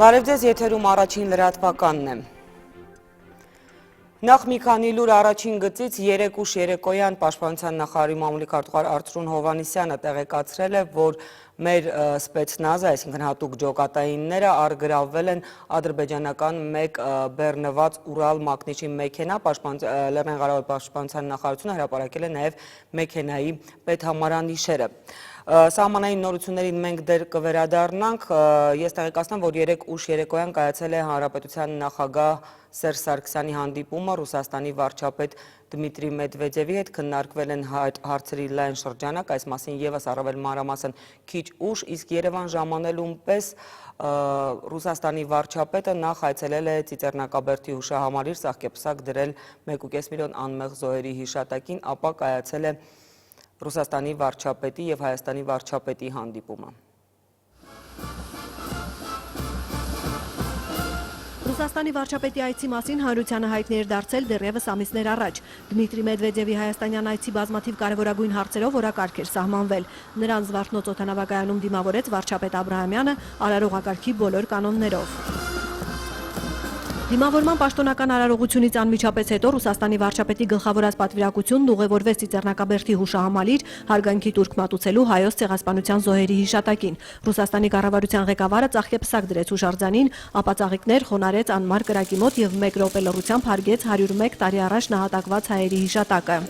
Բարև ձեզ, եթերում առաջին լրատվականն է։ Նախ մի քանի լուր առաջին գծից 3 ուշ երեկոյան Պաշտպանության նախարարի մամուլի քարտուղար Արծրուն Հովհաննիսյանը տեղեկացրել է, որ մեր սպեցնազը, այսինքն հատուկ ջոկատայինները արգրավվել են ադրբեջանական մեկ բեռնված Ուրալ մակնիչի մեքենա, Լեռնային Ղարաբաղի Պաշտպանության նախարարությունը հրապարակել է նաև մեքենայի պետհամարանիշերը։ Սահմանային նորություններին մենք դեռ կվերադառնանք, ես տեղեկացնեմ, որ 3 ուշ երեկոյան կայացել է Հանրապետության նախագահ Սերժ Սարգսյանի հանդիպումը Ռուսաստանի վարչապետ Դմիտրի Մեդվեդևի հետ, քննարկվել են հարցերի լայն շրջանակ, այս մասին ևս առավել մանրամասն քիչ ուշ, իսկ Երևան ժամանելուն պես Ռուսաստանի վարչապետը նախ այցելել է Ծիծեռնակաբերդի հուշահամալիր, սահկեպսակ դրել 1,5 միլիոն անմեղ զոհերի հիշատակին, ապա կայացել է Ռուսաստանի վարչապետի և Հայաստանի վարչապետի հանդիպումը։ Ռուսաստանի վարչապետի այցի մասին հանրությանը հայտնի էր դարձել դեռևս ամիսներ առաջ։ Դմիտրի Մեդվեդևի հայաստանյան այցի բազմաթիվ կարևորագույն հարցերով օրակարգ էր սահմանվել։ Նրան Զվարթնոց օդանավակայանում դիմավորեց վարչապետ Աբրահամյանը արարողակարգի բոլոր կանոններով։ Դիմավորման պաշտոնական արարողությունից անմիջապես հետո Ռուսաստանի վարչապետի գլխավորած պատվիրակությունն ուղևորվեց Ծիծեռնակաբերդի հուշահամալիր հարգանքի տուրք մատուցելու հայոց ցեղասպանության զոհերի հիշատակին։ Ռուսաստանի կառավարության ղեկավարը ծաղկեպսակ դրեց հուշարձանին, ապա ծաղիկներ խոնարհեց անմար կրակի մոտ եւ 1 րոպե լռությամբ հարգեց 101 տարի առաջ նահատակված հայերի հիշատակը։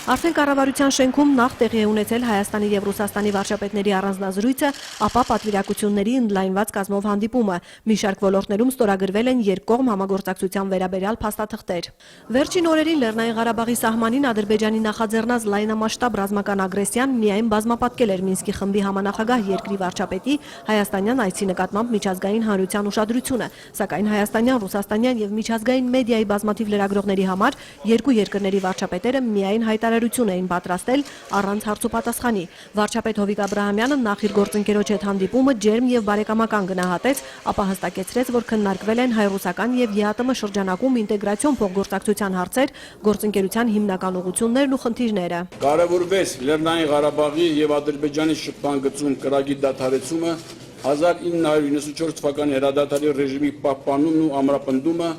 Արդեն կառավարության շենքում նախ տեղի է ունեցել Հայաստանի և Ռուսաստանի վարչապետների առանձնազրույցը, ապա պատվիրակությունների ընդլայնված կազմով հանդիպումը։ Մի շարք ոլորտներում ստորագրվել են երկկողմ համագործակցության վերաբերյալ փաստաթղթեր։ Վերջին օրերին Լեռնային Ղարաբաղի սահմանին Ադրբեջանի նախաձեռնած լայնամասշտաբ ռազմական ագրեսիան միայն բազմապատկել էր Մինսկի խմբի համանախագահ երկրի վարչապետի հայաստանյան այցի նկատմամբ միջազգային հանրության ուշադրությունը, սակայն հայաստանյան, ռուսաստանյան և միջազգային մեդիայի բազմաթիվ լրագրողների համար երկու երկրների վարչապետերը միայն հայտարարություն էին պատրաստել առանց հարցուպատասխանի։ Վարչապետ Հովիկ Աբրահամյանը նախ իր գործընկերոջ հետ հանդիպումը ջերմ և բարեկամական գնահատեց, ապա հստակեցրեց, որ քննարկվել են հայ-ռուսական և ԵԱՏՄ շրջանակում ինտեգրացիոն փոխգործակցության հարցեր, գործընկերության հիմնական ուղղություններն ու խնդիրները։ Կարևորվեց Լեռնային Ղարաբաղի և Ադրբեջանի շփման կրակի դադարեցումը, 1994 թվականի հրադադարի ռեժիմի պահպանումն ու ամրապնդումը,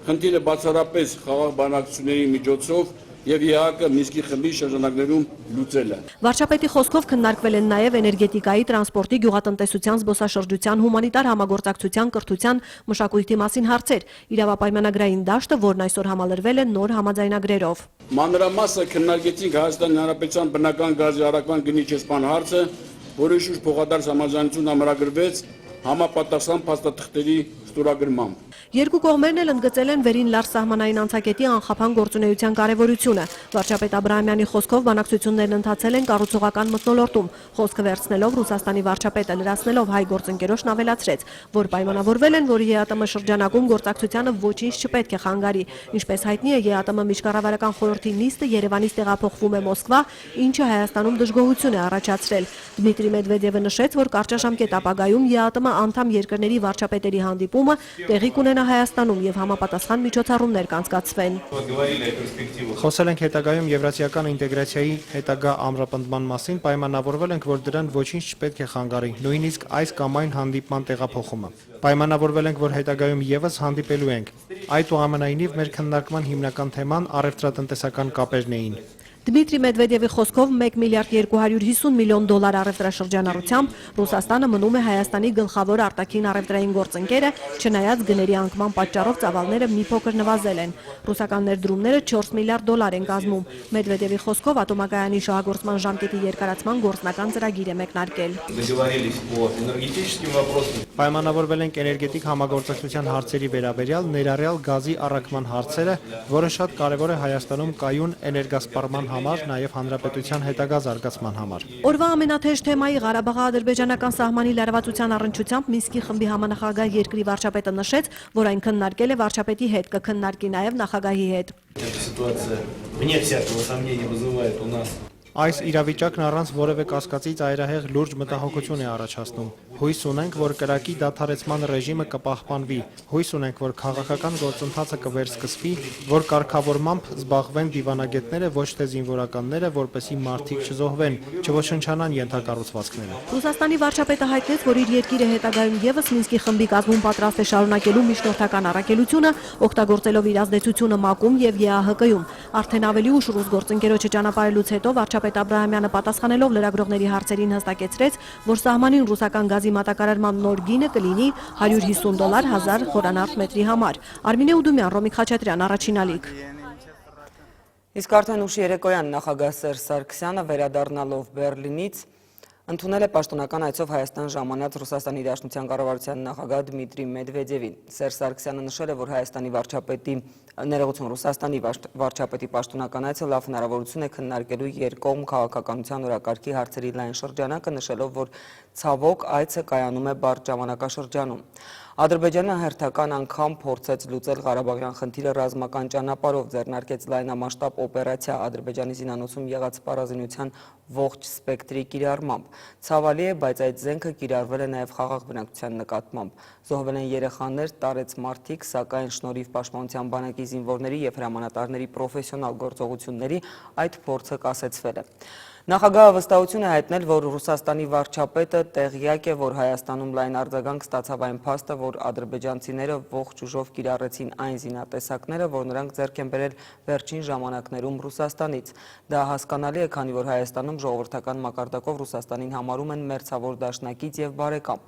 խնդիրը բացառապես խաղաղ բանակցությունների միջոցով և ԵԱՀԿ Մինսկի խմբի շրջանակներում լուծելը։ Վարչապետի խոսքով քննարկվել են նաև էներգետիկայի, տրանսպորտի, գյուղատնտեսության, զբոսաշրջության, հումանիտար համագործակցության, կրթության, մշակույթի մասին հարցեր, իրավապայմանագրային դաշտը, որն այսօր համալրվել է նոր համաձայնագրերով։ Մանրամասը քննարկեցինք Հայաստանի Հանրապետության բնական գազի առաքման գնի չեսպան հարցը, որի շուրջ փոխադարձ համաձայնություն ամրագրվեց համապատասխան փաստաթղթերի ստորագրմամբ։ Երկու կողմերն էլ ընդգծել են վերին լարժ սահմանային անցակետի անխափան գործունեության կարևորությունը։ Վարչապետ Աբրահամյանի խոսքով բանակցություններն ընթացել են կառուցողական մթնոլորտում։ Խոսքը վերցնելով Ռուսաստանի վարչապետը լրացնելով հայ գործընկերոջն ավելացրեց, որ պայմանավորվել են, որ ԵԱՏՄ շրջանակում գործակցությանը ոչինչ չպետք է խանգարի։ Ինչպես հայտնի է, ԵԱՏՄ միջկառավարական խորհրդի նիստը Երևանից տեղափոխվում է Մոսկվա, ինչը Հայաստանում դժգոհություն է առաջացրել։ Դմիտրի Մեդվեդևը նշեց, որ կարճաժամկետ ապագայում ԵԱՏՄ անդամ երկրների վարչապետերի հանդիպումը տեղի կունենա Հայաստանում և համապատասխան միջոցառումներ կանցկացվեն։ Խոսել ենք հետագայում եվրասիական ինտեգրացիայի հետագա ամրապնդման մասին, պայմանավորվել ենք, որ դրան ոչինչ չպետք է խանգարի, նույնիսկ այս կամ այն հանդիպման տեղափոխումը։ Պայմանավորվել ենք, որ հետագայում ևս հանդիպելու ենք։ Այդուամենայնիվ մեր քննարկման հիմնական թեման առևտրատնտեսական կապերն էին։ Դմիտրի Մեդվեդևի խոսքով 1 միլիարդ 250 միլիոն դոլար առևտրաշրջանառությամբ Ռուսաստանը մնում է Հայաստանի գլխավոր արտաքին առևտրային գործընկերը, չնայած գների անկման պատճառով ծավալները մի փոքր նվազել են։ Ռուսական ներդրումները 4 միլիարդ դոլար են կազմում։ Մեդվեդևի խոսքով ատոմակայանի շահագործման ժամկետի երկարացման գործնական ծրագիր է մեկնարկել։ Պայմանավորվել ենք էներգետիկ համագործակցության հարցերի վերաբերյալ, ներառյալ գազի առաքման հարցերը, որը շատ կարևոր է Հայաստանում կայուն էներգասպառման համար, նաև հանրապետության հետագա զարգացման համար։ Օրվա ամենաթեժ թեմայի Ղարաբաղի-ադրբեջանական սահմանի լարվածության առնչությամբ Մինսկի խմբի համանախագահ երկրի վարչապետը նշեց, որ այն քննարկել է վարչապետի հետ, կքննարկի նաև նախագահի հետ։ Այս իրավիճակն առանց որևէ կասկածի ծայրահեղ լուրջ մտահոգություն է առաջացնում։ Հույս ունենք, որ կրակի դադարեցման ռեժիմը կպահպանվի։ Հույս ունենք, որ քաղաքական գործընթացը կվերսկսվի, որ կարգավորմամբ զբաղվեն դիվանագետները, ոչ թե զինվորականները, որպեսզի մարդիկ չզոհվեն, չոչնչանան ենթակառուցվածքները։ Ռուսաստանի վարչապետը հայտնեց, որ իր երկիրը հետագայում ևս Մինսկի խմբի կազմում պատրաստ է շարունակելու միջնորդական առաքելությունը, օգտագործելով իր ազդեցությունը ՄԱԿ-ում եւ ԵԱՀԿ-ում։ Արդեն ավելի ուշ ռուս գործընկերոջը ճանապարհելուց հետո վարչապետ Աբրահամյանը պատասխանելով լրագրողների հարցերին հստակեցրեց, որ սահմանին ռուսական գազի մատակարարման նոր գինը կլինի $150 1000 խորանարդ մետրի համար։ Արմինե Ուդումյան, Ռոմիկ Խաչատրյան, Առաջին ալիք։ Իսկ արդեն ուշ երեկոյան նախագահ Սերժ Սարգսյանը վերադառնալով Բեռլինից ընդունել է պաշտոնական այցով Հայաստան ժամանած Ռուսաստանի Դաշնության կառավարության նախագահ Դմիտրի Մեդվեդևին։ Սերժ Սարգսյանը նշել է, որ Ռուսաստանի վարչապետի պաշտոնական այցը լավ հնարավորություն է քննարկելու երկկողմ քաղաքականության օրակարգի հարցերի լայն շրջանակը, նշելով, որ ցավոք այցը կայանում է բարդ ժամանակաշրջանում։ Ադրբեջանը հերթական անգամ փորձեց լուծել Ղարաբաղյան խնդիրը ռազմական ճանապարհով, ձեռնարկեց լայնամասշտաբ օպերացիա Ադրբեջանի զինանոցում եղած սպառազինության ողջ սպեկտրի կիրառմամբ։ Ցավալի է, բայց այդ զենքը կիրառվել է նաև խաղաղ բնակչության նկատմամբ։ Զոհվել են երեխաներ, տարեց մարդիկ, սակայն շնորհիվ Պաշտպանության բանակի զինվորների և հրամանատարների պրոֆեսիոնալ գործողությունների այդ փորձը կասեցվել է։ Նախագահը վստահություն է հայտնել, որ Ռուսաստանի վարչապետը տեղյակ է, որ Հայաստանում լայն արձագանք ստացավ այն փաստը, որ ադրբեջանցիները ողջ ուժով կիրառեցին այն զինատեսակները, որ նրանք ձեռք են բերել վերջին ժամանակներում Ռուսաստանից։ Դա հասկանալի է, քանի որ Հայաստանում ժողովրդական մակարդակով Ռուսաստանին համարում են մերձավոր դաշնակից և բարեկամ։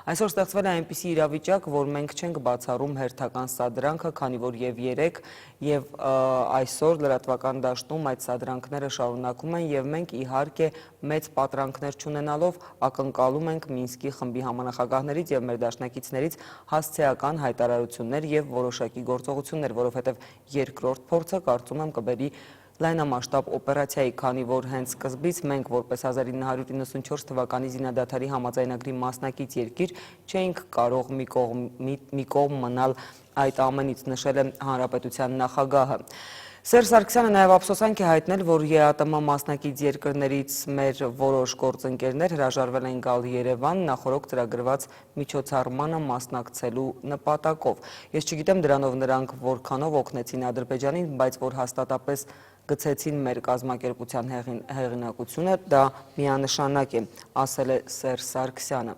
Այսօր ստեղծվել է այնպիսի իրավիճակ, որ մենք չենք բացառում հերթական սադրանքը, քանի որ և երեկ և այսօր լրատվական դաշտում այդ սադրանքները շարունակում են և մենք իհարկե մեծ պատրանքներ չունենալով ակնկալում ենք Մինսկի խմբի համանախագահներից և մեր դաշնակիցներից հասցեական հայտարարություններ և որոշակի գործողություններ, որովհետև երկրորդ փորձը կարծում եմ կբերի լայնամասշտաբ օպերացիայի, քանի որ հենց սկզբից մենք որպես 1994 թվականի զինադադարի համաձայնագրի մասնակից երկիր չէինք կարող մի կողմ մնալ այդ ամենից, նշել է Հանրապետության նախագահը։ Սերժ Սարգսյանը նաև ափսոսանք է հայտնել, որ ԵԱՏՄ մասնակից երկրներից մեր որոշ գործընկերներ հրաժարվել են գալ Երևան նախորդ ծրագրված միջոցառմանը մասնակցելու նպատակով։ Ես չգիտեմ դրանով նրանք որքանով օգնեցին Ադրբեջանին, բայց որ հաստատապես գցեցին մեր կազմակերպության հեղինակությունը, դա միանշանակ է, ասել է Սերժ Սարգսյանը։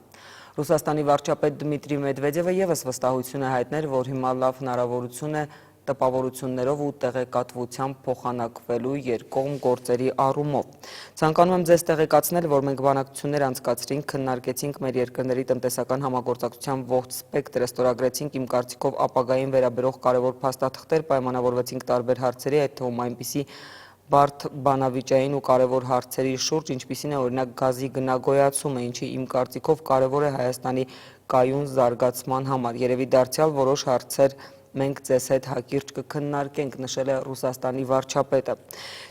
Ռուսաստանի վարչապետ Դմիտրի Մեդվեդևը ևս վստահություն է հայտնել, որ հիմա լավ հնարավորություն է տպավորություններով ու տեղեկատվությամբ փոխանակվելու երկկողմ գործերի առումով։ Ցանկանում եմ ձեզ տեղեկացնել, որ մենք բանակցություններ անցկացրինք, քննարկեցինք մեր երկրների տնտեսական համագործակցության ողջ սպեկտրը, ստորագրեցինք իմ կարծիքով ապագային վերաբերող կարևոր փաստաթղթեր, պայմանավորվեցինք տարբեր հարցերի, այդ թվում այնպիսի բարդ բանավիճային ու կարևոր հարցերի շուրջ, ինչպիսին է օրինակ գազի գնագոյացումը, ինչը իմ կարծիքով կարևոր է Հայաստանի կայուն զարգացման համար։ Երևի դարձյալ որոշ հարցեր մենք ձեզ հետ հակիրճ կքննարկենք, նշել է Ռուսաստանի վարչապետը։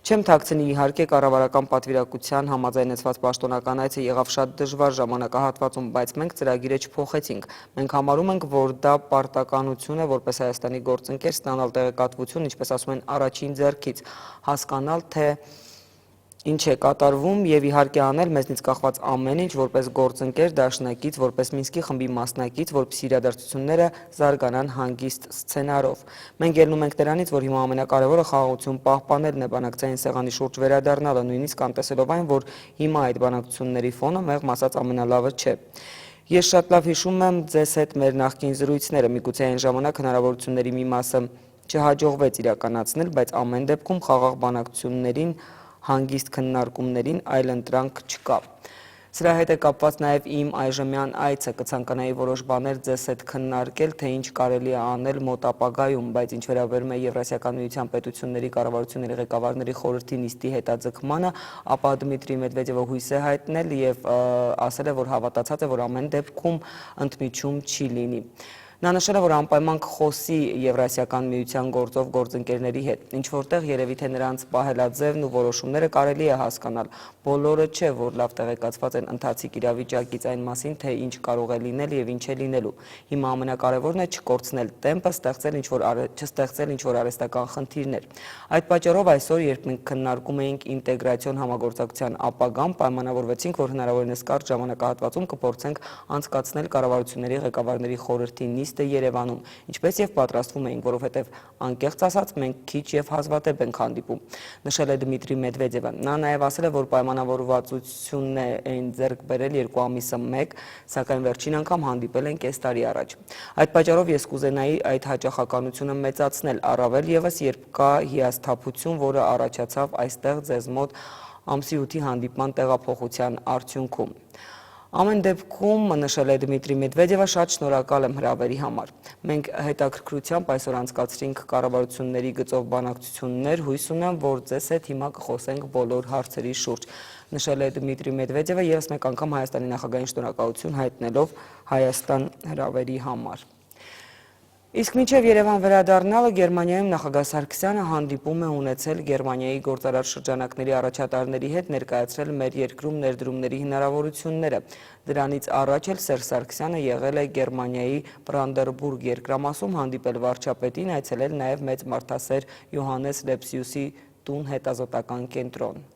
Չեմ թաքցնի, իհարկե կառավարական պատվիրակության համաձայնեցված պաշտոնական այցը եղավ շատ դժվար ժամանակահատվածում, բայց մենք ծրագիրը չփոխեցինք։ Մենք համարում ենք, որ դա պարտականություն է որպես Հայաստանի գործընկեր ստանալ տեղեկատվություն, ինչպես ասում են, առաջին ձեռքից, հասկանալ, թե ինչ է կատարվում և իհարկե անել մեզնից կախված ամեն ինչ որպես գործընկեր, դաշնակից, որպես Մինսկի խմբի մասնակից, որպեսզի իրադարձությունները զարգանան հանգիստ սցենարով։ Մենք ելնում ենք նրանից, որ հիմա ամենակարևորը խաղաղություն պահպանելն է, բանակցային սեղանի շուրջ վերադառնալը, նույնիսկ անտեսելով այն, որ հիմա այդ բանակցությունների ֆոնը մեղմ ասած ամենալավը չէ։ Ես շատ լավ հիշում եմ ձեզ հետ մեր նախկին զրույցները, միգուցե այն ժամանակ հնարավորությունների մի մասը չհաջողվեց իրականացնել, բայց ամեն դեպքում խաղաղ բանակցություններին, հանգիստ քննարկումներին այլընտրանք չկա։ Սրա հետ է կապված նաև իմ այժմյան այցը, կցանկանայի որոշ բաներ ձեզ հետ քննարկել, թե ինչ կարելի է անել մոտ ապագայում, բայց ինչ վերաբերում է Եվրասիական միության պետությունների կառավարությունների ղեկավարների խորհրդի նիստի հետաձգմանը, ապա Դմիտրի Մեդվեդևը հույս է հայտնել և ասել է, որ հավատացած է, որ ամեն դեպքում ընդմիջում չի լինի։ Նա նշել է, որ անպայման կխոսի Եվրասիական միության գործով գործընկերների հետ, ինչ որտեղ երևի թե նրանց պահելաձևն ու որոշումները կարելի է հասկանալ, բոլորը չէ, որ լավ տեղեկացված են ընթացիկ իրավիճակից այն մասին, թե ինչ կարող է լինել եւ ինչ է լինելու։ Հիմա ամենակարևորն է չկորցնել տեմպը, չստեղծել ինչ-որ արհեստական խնդիրներ։ Այդ պատճառով այսօր, երբ մենք քննարկում էինք ինտեգրացիոն համագործակցության ապագան, պայմանավորվեցինք, որ հնարավորինս կարճ ժամանակահատվածում կփորձենք անցկացնել կառավարությունների ղեկավարների խորհրդի նիստը Երևանում, ինչպես եւ պատրաստվում էինք, որովհետեւ անկեղծ ասած մենք քիչ եւ հազվադեպ ենք հանդիպում, նշել է Դմիտրի Մեդվեդևը։ Նա նաեւ ասել է, որ պայմանավորվածությունն էին ձեռք բերել 2 ամիսը մեկ, սակայն վերջին անգամ հանդիպել են կես տարի առաջ։ Այդ պատճառով ես կուզենայի այդ հաճախականությունը մեծացնել, առավել եւս երբ կա հիասթափություն, որը առաջացավ այստեղ ձեզ մոտ ամսի 8-ի հանդիպման տեղափոխության արդյունքում։ Ամեն դեպքում, նշել է Դմիտրի Մեդվեդևը, շատ շնորհակալ եմ հրավերի համար։ Մենք հետաքրքրությամբ այսօր անցկացրինք կառավարությունների գծով բանակցություններ, հույս ունեմ, որ ձեզ հետ հիմա կխոսենք բոլոր հարցերի շուրջ, նշել է Դմիտրի Մեդվեդևը ևս մեկ անգամ Հայաստանի նախագահին շնորհակալություն հայտնելով Հայաստան հրավերի համար։ Իսկ մինչև Երևան վերադառնալը Գերմանիայում նախագահ Սարգսյանը հանդիպում է ունեցել Գերմանիայի գործարար շրջանակների առաջատարների հետ, ներկայացրել մեր երկրում ներդրումների հնարավորությունները։ Դրանից առաջ էլ Սերժ Սարգսյանը եղել է Գերմանիայի Բրանդենբուրգ երկրամասում, հանդիպել վարչապետին, այցելել նաև մեծ մարդասեր Յոհաննես Լեպսիուսի տուն հետազոտական կենտրոն։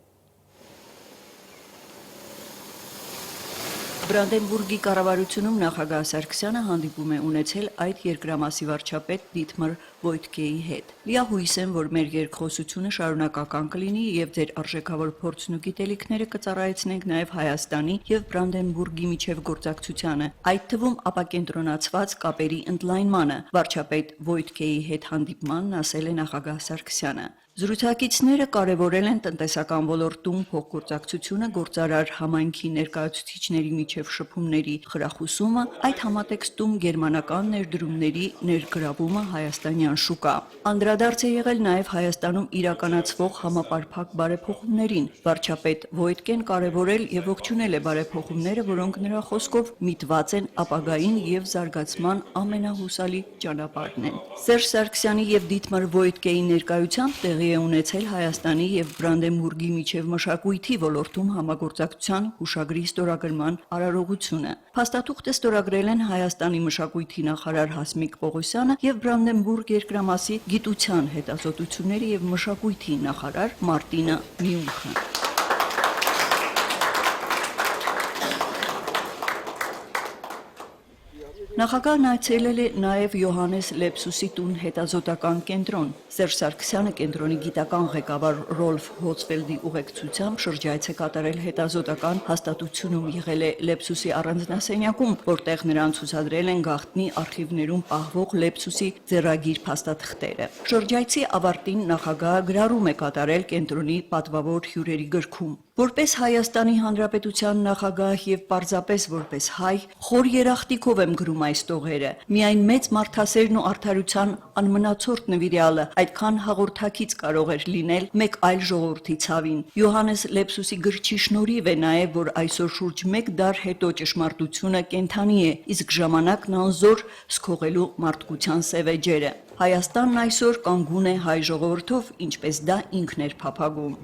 Բրանդենբուրգի կառավարությունում նախագահ Սարգսյանը հանդիպում է ունեցել այդ երկրամասի վարչապետ Դիտմար Վոյտկեի հետ։ Լիահույս եմ, որ մեր երկխոսությունը շարունակական կլինի եւ ձեր արժեքավոր փորձն ու գիտելիքները կծառայեցնենք նաեւ Հայաստանի եւ Բրանդենբուրգի միջև գործակցությանը, այդ թվում ապակենտրոնացված կապերի ընդլայնմանը, վարչապետ Վոյտկեի հետ հանդիպմանն ասել է նախագահ Սարգսյանը։ Զրուցակիցները կարևորել են տնտեսական ոլորտում փոխգործակցությունը, գործարար համայնքի ներկայացուցիչների միջև շփումների խրախուսումը, այդ համատեքստում գերմանական ներդրումների ներգրավումը հայաստանյան շուկա։ Անդրադարձ է եղել նաև Հայաստանում իրականացվող համապարփակ բարեփոխումներին։ Վարչապետ Վոյտկեն կարևորել եւ ողջունել է բարեփոխումները, որոնք նրա խոսքով միտված են ապագային եւ զարգացման ամենահուսալի ճանապարհն են։ Սերժ Սարգսյանի եւ Դիտմար Վոյտկեի ներկայությամբ տեղի է ունեցել Հայաստանի եւ Բրանդենբուրգի միջև մշակույթի ոլորտում համագործակցության հուշագրի ստորագրման արարողությունը։ Փաստաթուղթը ստորագրել են Հայաստանի մշակույթի նախարար Հասմիկ Պողոսյանը եւ Բրանդենբուրգ երկրամասի գիտության, հետազոտությունների եւ մշակույթի նախարար Մարտինա Միունխը։ Նախագահն այցելել է նաև Յոհաննես Լեպսուսի տուն հետազոտական կենտրոն։ Սերժ Սարգսյանը կենտրոնի գիտական ղեկավար Ռոլֆ Հոցվելդի ուղեկցությամբ շրջայց է կատարել հետազոտական հաստատությունում, եղել է Լեպսուսի առանձնասենյակում, որտեղ նրան ցուցադրել են գաղտնի արխիվներում պահվող Լեպսուսի ձեռագիր փաստաթղթերը։ Շրջայցի ավարտին նախագահը գրառում է կատարել կենտրոնի պատվավոր հյուրերի գրքում։ Որպես Հայաստանի Հանրապետության նախագահ եւ պարզապես որպես հայ, խոր երախտիկով եմ գրում այս տողերը։ Միայն մեծ մարդասերն ու արդարության անմնացորդ նվիրյալը այդքան հաղորդակից կարող էր լինել մեկ այլ ժողովրդի ցավին։ Յոհաննես Լեպսուսի գրչի շնորհիվ է նաեւ, որ այսօր շուրջ 1 դար հետո ճշմարտությունը կենթանի է, իսկ ժամանակն անզոր սքողելու մարդկության սևեջերը։ Հայաստանն այսօր կանգուն է հայ ժողովրդով, ինչպես դա ինքն էր փափագում։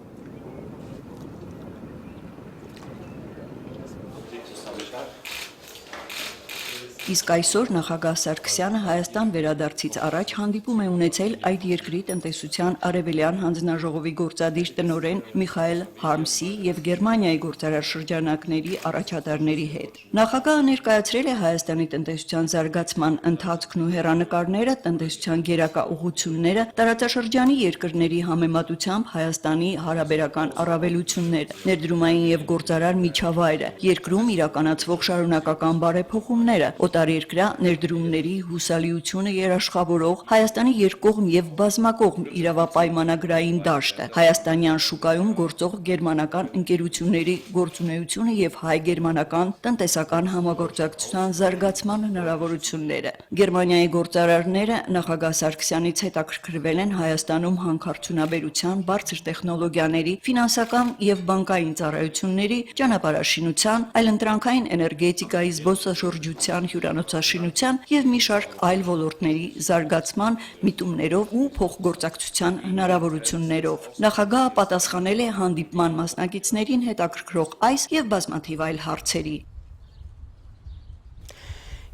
Իսկ այսօր նախագահ Սարգսյանը Հայաստան վերադարձից առաջ հանդիպում է ունեցել այդ երկրի տնտեսության արևելյան հանձնաժողովի գործադիր տնօրեն Միխայել Հարմսի եւ Գերմանիայի գործարար շրջանակների առաջատարների հետ։ Նախագահը ներկայացրել է Հայաստանի տնտեսության զարգացման ընթացքն ու հեռանկարները, տնտեսության գերակա ուղղությունները, տարածաշրջանի երկրների համեմատությամբ Հայաստանի հարաբերական առավելությունները, ներդրումային եւ գործարար միջավայրը, երկրում իրականացվող շարունակական բարեփոխումները, տարերկրյա ներդրումների հուսալիությունը երաշխավորող Հայաստանի երկկողմ եւ բազմակողմ իրավապայմանագրային դաշտը, հայաստանյան շուկայում գործող գերմանական ընկերությունների գործունեությունը եւ հայ-գերմանական տնտեսական համագործակցության զարգացման հնարավորությունները։ Գերմանիայի գործարարները նախագահ Սարգսյանից հետաքրքրվել են Հայաստանում հանքարդյունաբերության, բարձր տեխնոլոգիաների, ֆինանսական եւ բանկային ծառայությունների, ճանապարհաշինության, այլընտրանքային էներգետիկայի, զբոսաշրջության հյուրանոցաշինության եւ մի շարք այլ ոլորտների զարգացման, միտումներով ու փոխգործակցության հնարավորություններով։ Նախագահը պատասխանել է հանդիպման մասնակիցներին հետաքրքրող այս եւ բազմաթիվ այլ հարցերի։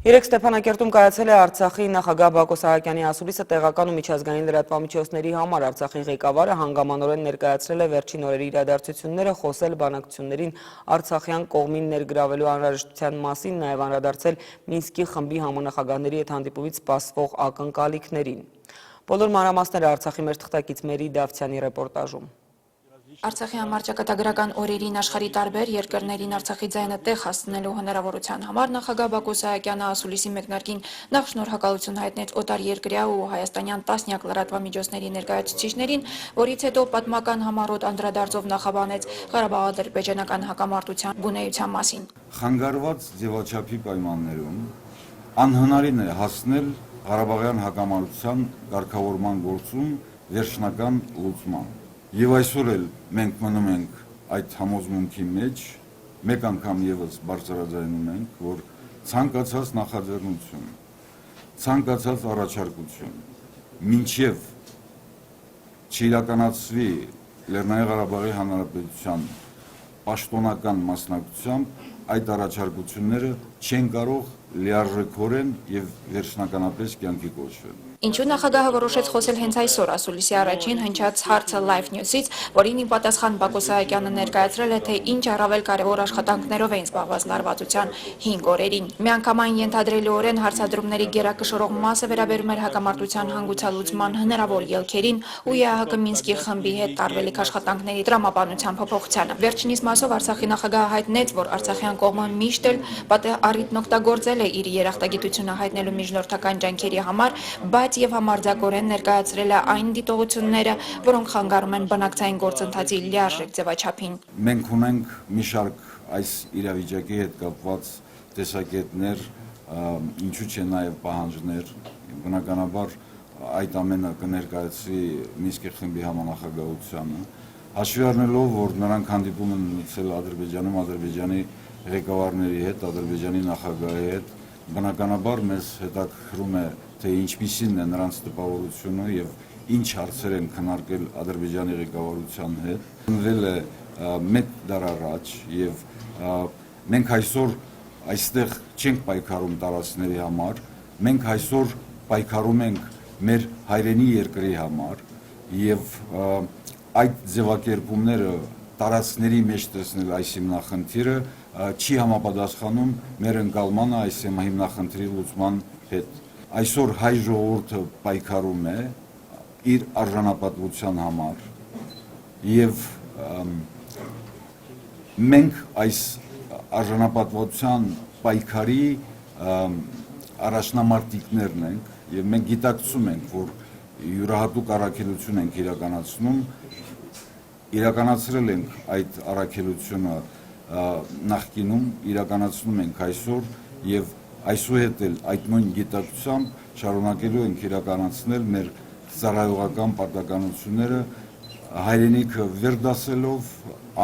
Երեկ Ստեփանակերտում կայացել է Արցախի նախագահ Բակո Սահակյանի ասուլիսը տեղական ու միջազգային լրատվամիջոցների համար։ Արցախի ղեկավարը հանգամանորեն ներկայացրել է վերջին օրերի իրադարձությունները, խոսել բանակցություններին Արցախյան կողմին ներգրավելու անհրաժեշտության մասին, նաև անդրադարձել Մինսկի խմբի համանախագահների հետ հանդիպումից սպասվող ակնկալիքներին։ Բոլոր մանրամասները Արցախի մեր թղթակից Մերի Դավթյանի ռեպորտաժում։ Արցախի համարճակատագրական օրերին աշխարհի տարբեր երկրներին Արցախի ձայնը տեղ հասցնելու հնարավորության համար նախագահ Բակո Սահակյանը ասուլիսի մեկնարկին նախ շնորհակալություն հայտնեց օտարերկրյա ու հայաստանյան տասնյակ լրատվամիջոցների ներկայացուցիչներին, որից հետո պատմական համառոտ անդրադարձով նախաբանեց Ղարաբաղ-ադրբեջանական հակամարտության գունեության մասին։ Խանգարված ձևաչափի պայմաններում անհնարին է հասնել Ղարաբաղյան հակամարտության կարգավորման գործում վերջնական լուծման։ Եվ այսօր էլ մենք մնում ենք այդ համոզմունքի մեջ, մեկ անգամ եւս բարձրաձայնում ենք, որ ցանկացած նախաձեռնություն, ցանկացած առաջարկություն, մինչև չիրականացվի Լեռնային Ղարաբաղի Հանրապետության պաշտոնական մասնակցությամբ, այդ առաջարկությունները չեն կարող լիարժեքորեն եւ վերջնականապես կյանքի կոչվել։ Ինչու նախագահը որոշեց խոսել հենց այսօր ասուլիսի առաջին հնչած հարցը Live News-ից, որին ի պատասխան Բակո Սահակյանը ներկայացրել է, թե ինչ առավել կարևոր աշխատանքներով էին զբաղված լարվածության 5 օրերին։ Միանգամայն ենթադրելիորեն հարցադրումների գերակշռող մասը վերաբերում էր հակամարտության հանգուցալուծման հնարավոր ելքերին ու ԵԱՀԿ Մինսկի խմբի հետ տարվելիք աշխատանքների տրամաբանության փոփոխությանը։ Վերջինիս մասով Արցախի նախագահը հայտնեց, որ արցախյան կողմը միշտ էլ առիթն օգտագործել է իր երախտագիտությունը հայտնելու միջնորդական ջանքերի համար, բայց եւ համարձակորեն ներկայացրել է այն դիտողությունները, որոնք խանգարում են բանակցային գործընթացի լիարժեք ձևաչափին։ Մենք ունենք մի շարք այս իրավիճակի հետ կապված տեսակետներ, ինչու՞ չէ նաեւ պահանջներ, բնականաբար այդ ամենը կներկայացվի Մինսկի խմբի համանախագահությանը, հաշվի առնելով, որ նրանք հանդիպում են ունեցել Ադրբեջանում, Ադրբեջանի ղեկավարների հետ, Ադրբեջանի նախագահի հետ, բնականաբար մեզ հետաքրքրում է, թե ինչպիսին է նրանց տպավորությունը եւ ինչ հարցեր են քննարկել Ադրբեջանի ղեկավարության հետ։ Ընկել է մեկ դար առաջ եւ մենք այսօր այստեղ չենք պայքարում տարածքների համար, մենք այսօր պայքարում ենք մեր հայրենի երկրի համար եւ այդ ձևակերպումները տարածքների մեջ տեսնել այս հիմնախնդիրը չի համապատասխանում մեր ընկալմանը այս հիմնախնդրի լուծման հետ։ Այսօր հայ ժողովուրդը պայքարում է իր արժանապատվության համար եւ մենք այս արժանապատվության պայքարի առաջնամարտիկներն ենք եւ մենք գիտակցում ենք, որ յուրահատուկ առաքելություն ենք իրականացրել ենք այդ առաքելությունը նախկինում, իրականացնում ենք այսօր եւ այսուհետ էլ այդ նույն գիտակցությամբ շարունակելու ենք իրականացնել մեր ծառայողական պարտականությունները հայրենիքը վերդասելով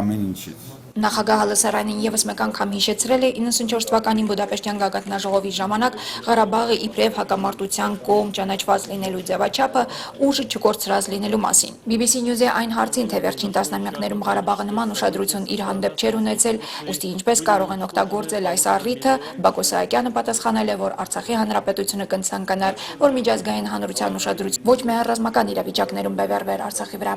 ամեն ինչից։ Նախագահը լսարանին եւս մեկ անգամ հիշեցրել է 94 թվականին Բուդապեշտյան գագաթնաժողովի ժամանակ Ղարաբաղը իբրև հակամարտության կողմ ճանաչված լինելու ձևաչափը ուժը չկորցրած լինելու մասին։ BBC News-ի այն հարցին, թե վերջին տասնամյակներում Ղարաբաղը նման ուշադրություն իր հանդեպ չէր ունեցել, ուստի ինչպես կարող են օգտագործել այս առիթը, Բակո Սահակյանը պատասխանել է, որ Արցախի հանրապետությունը կցանկանար, որ միջազգային հանրության ուշադրություն ոչ միայն ռազմական իրավիճակներում բևեռվեր Արցախի վրա։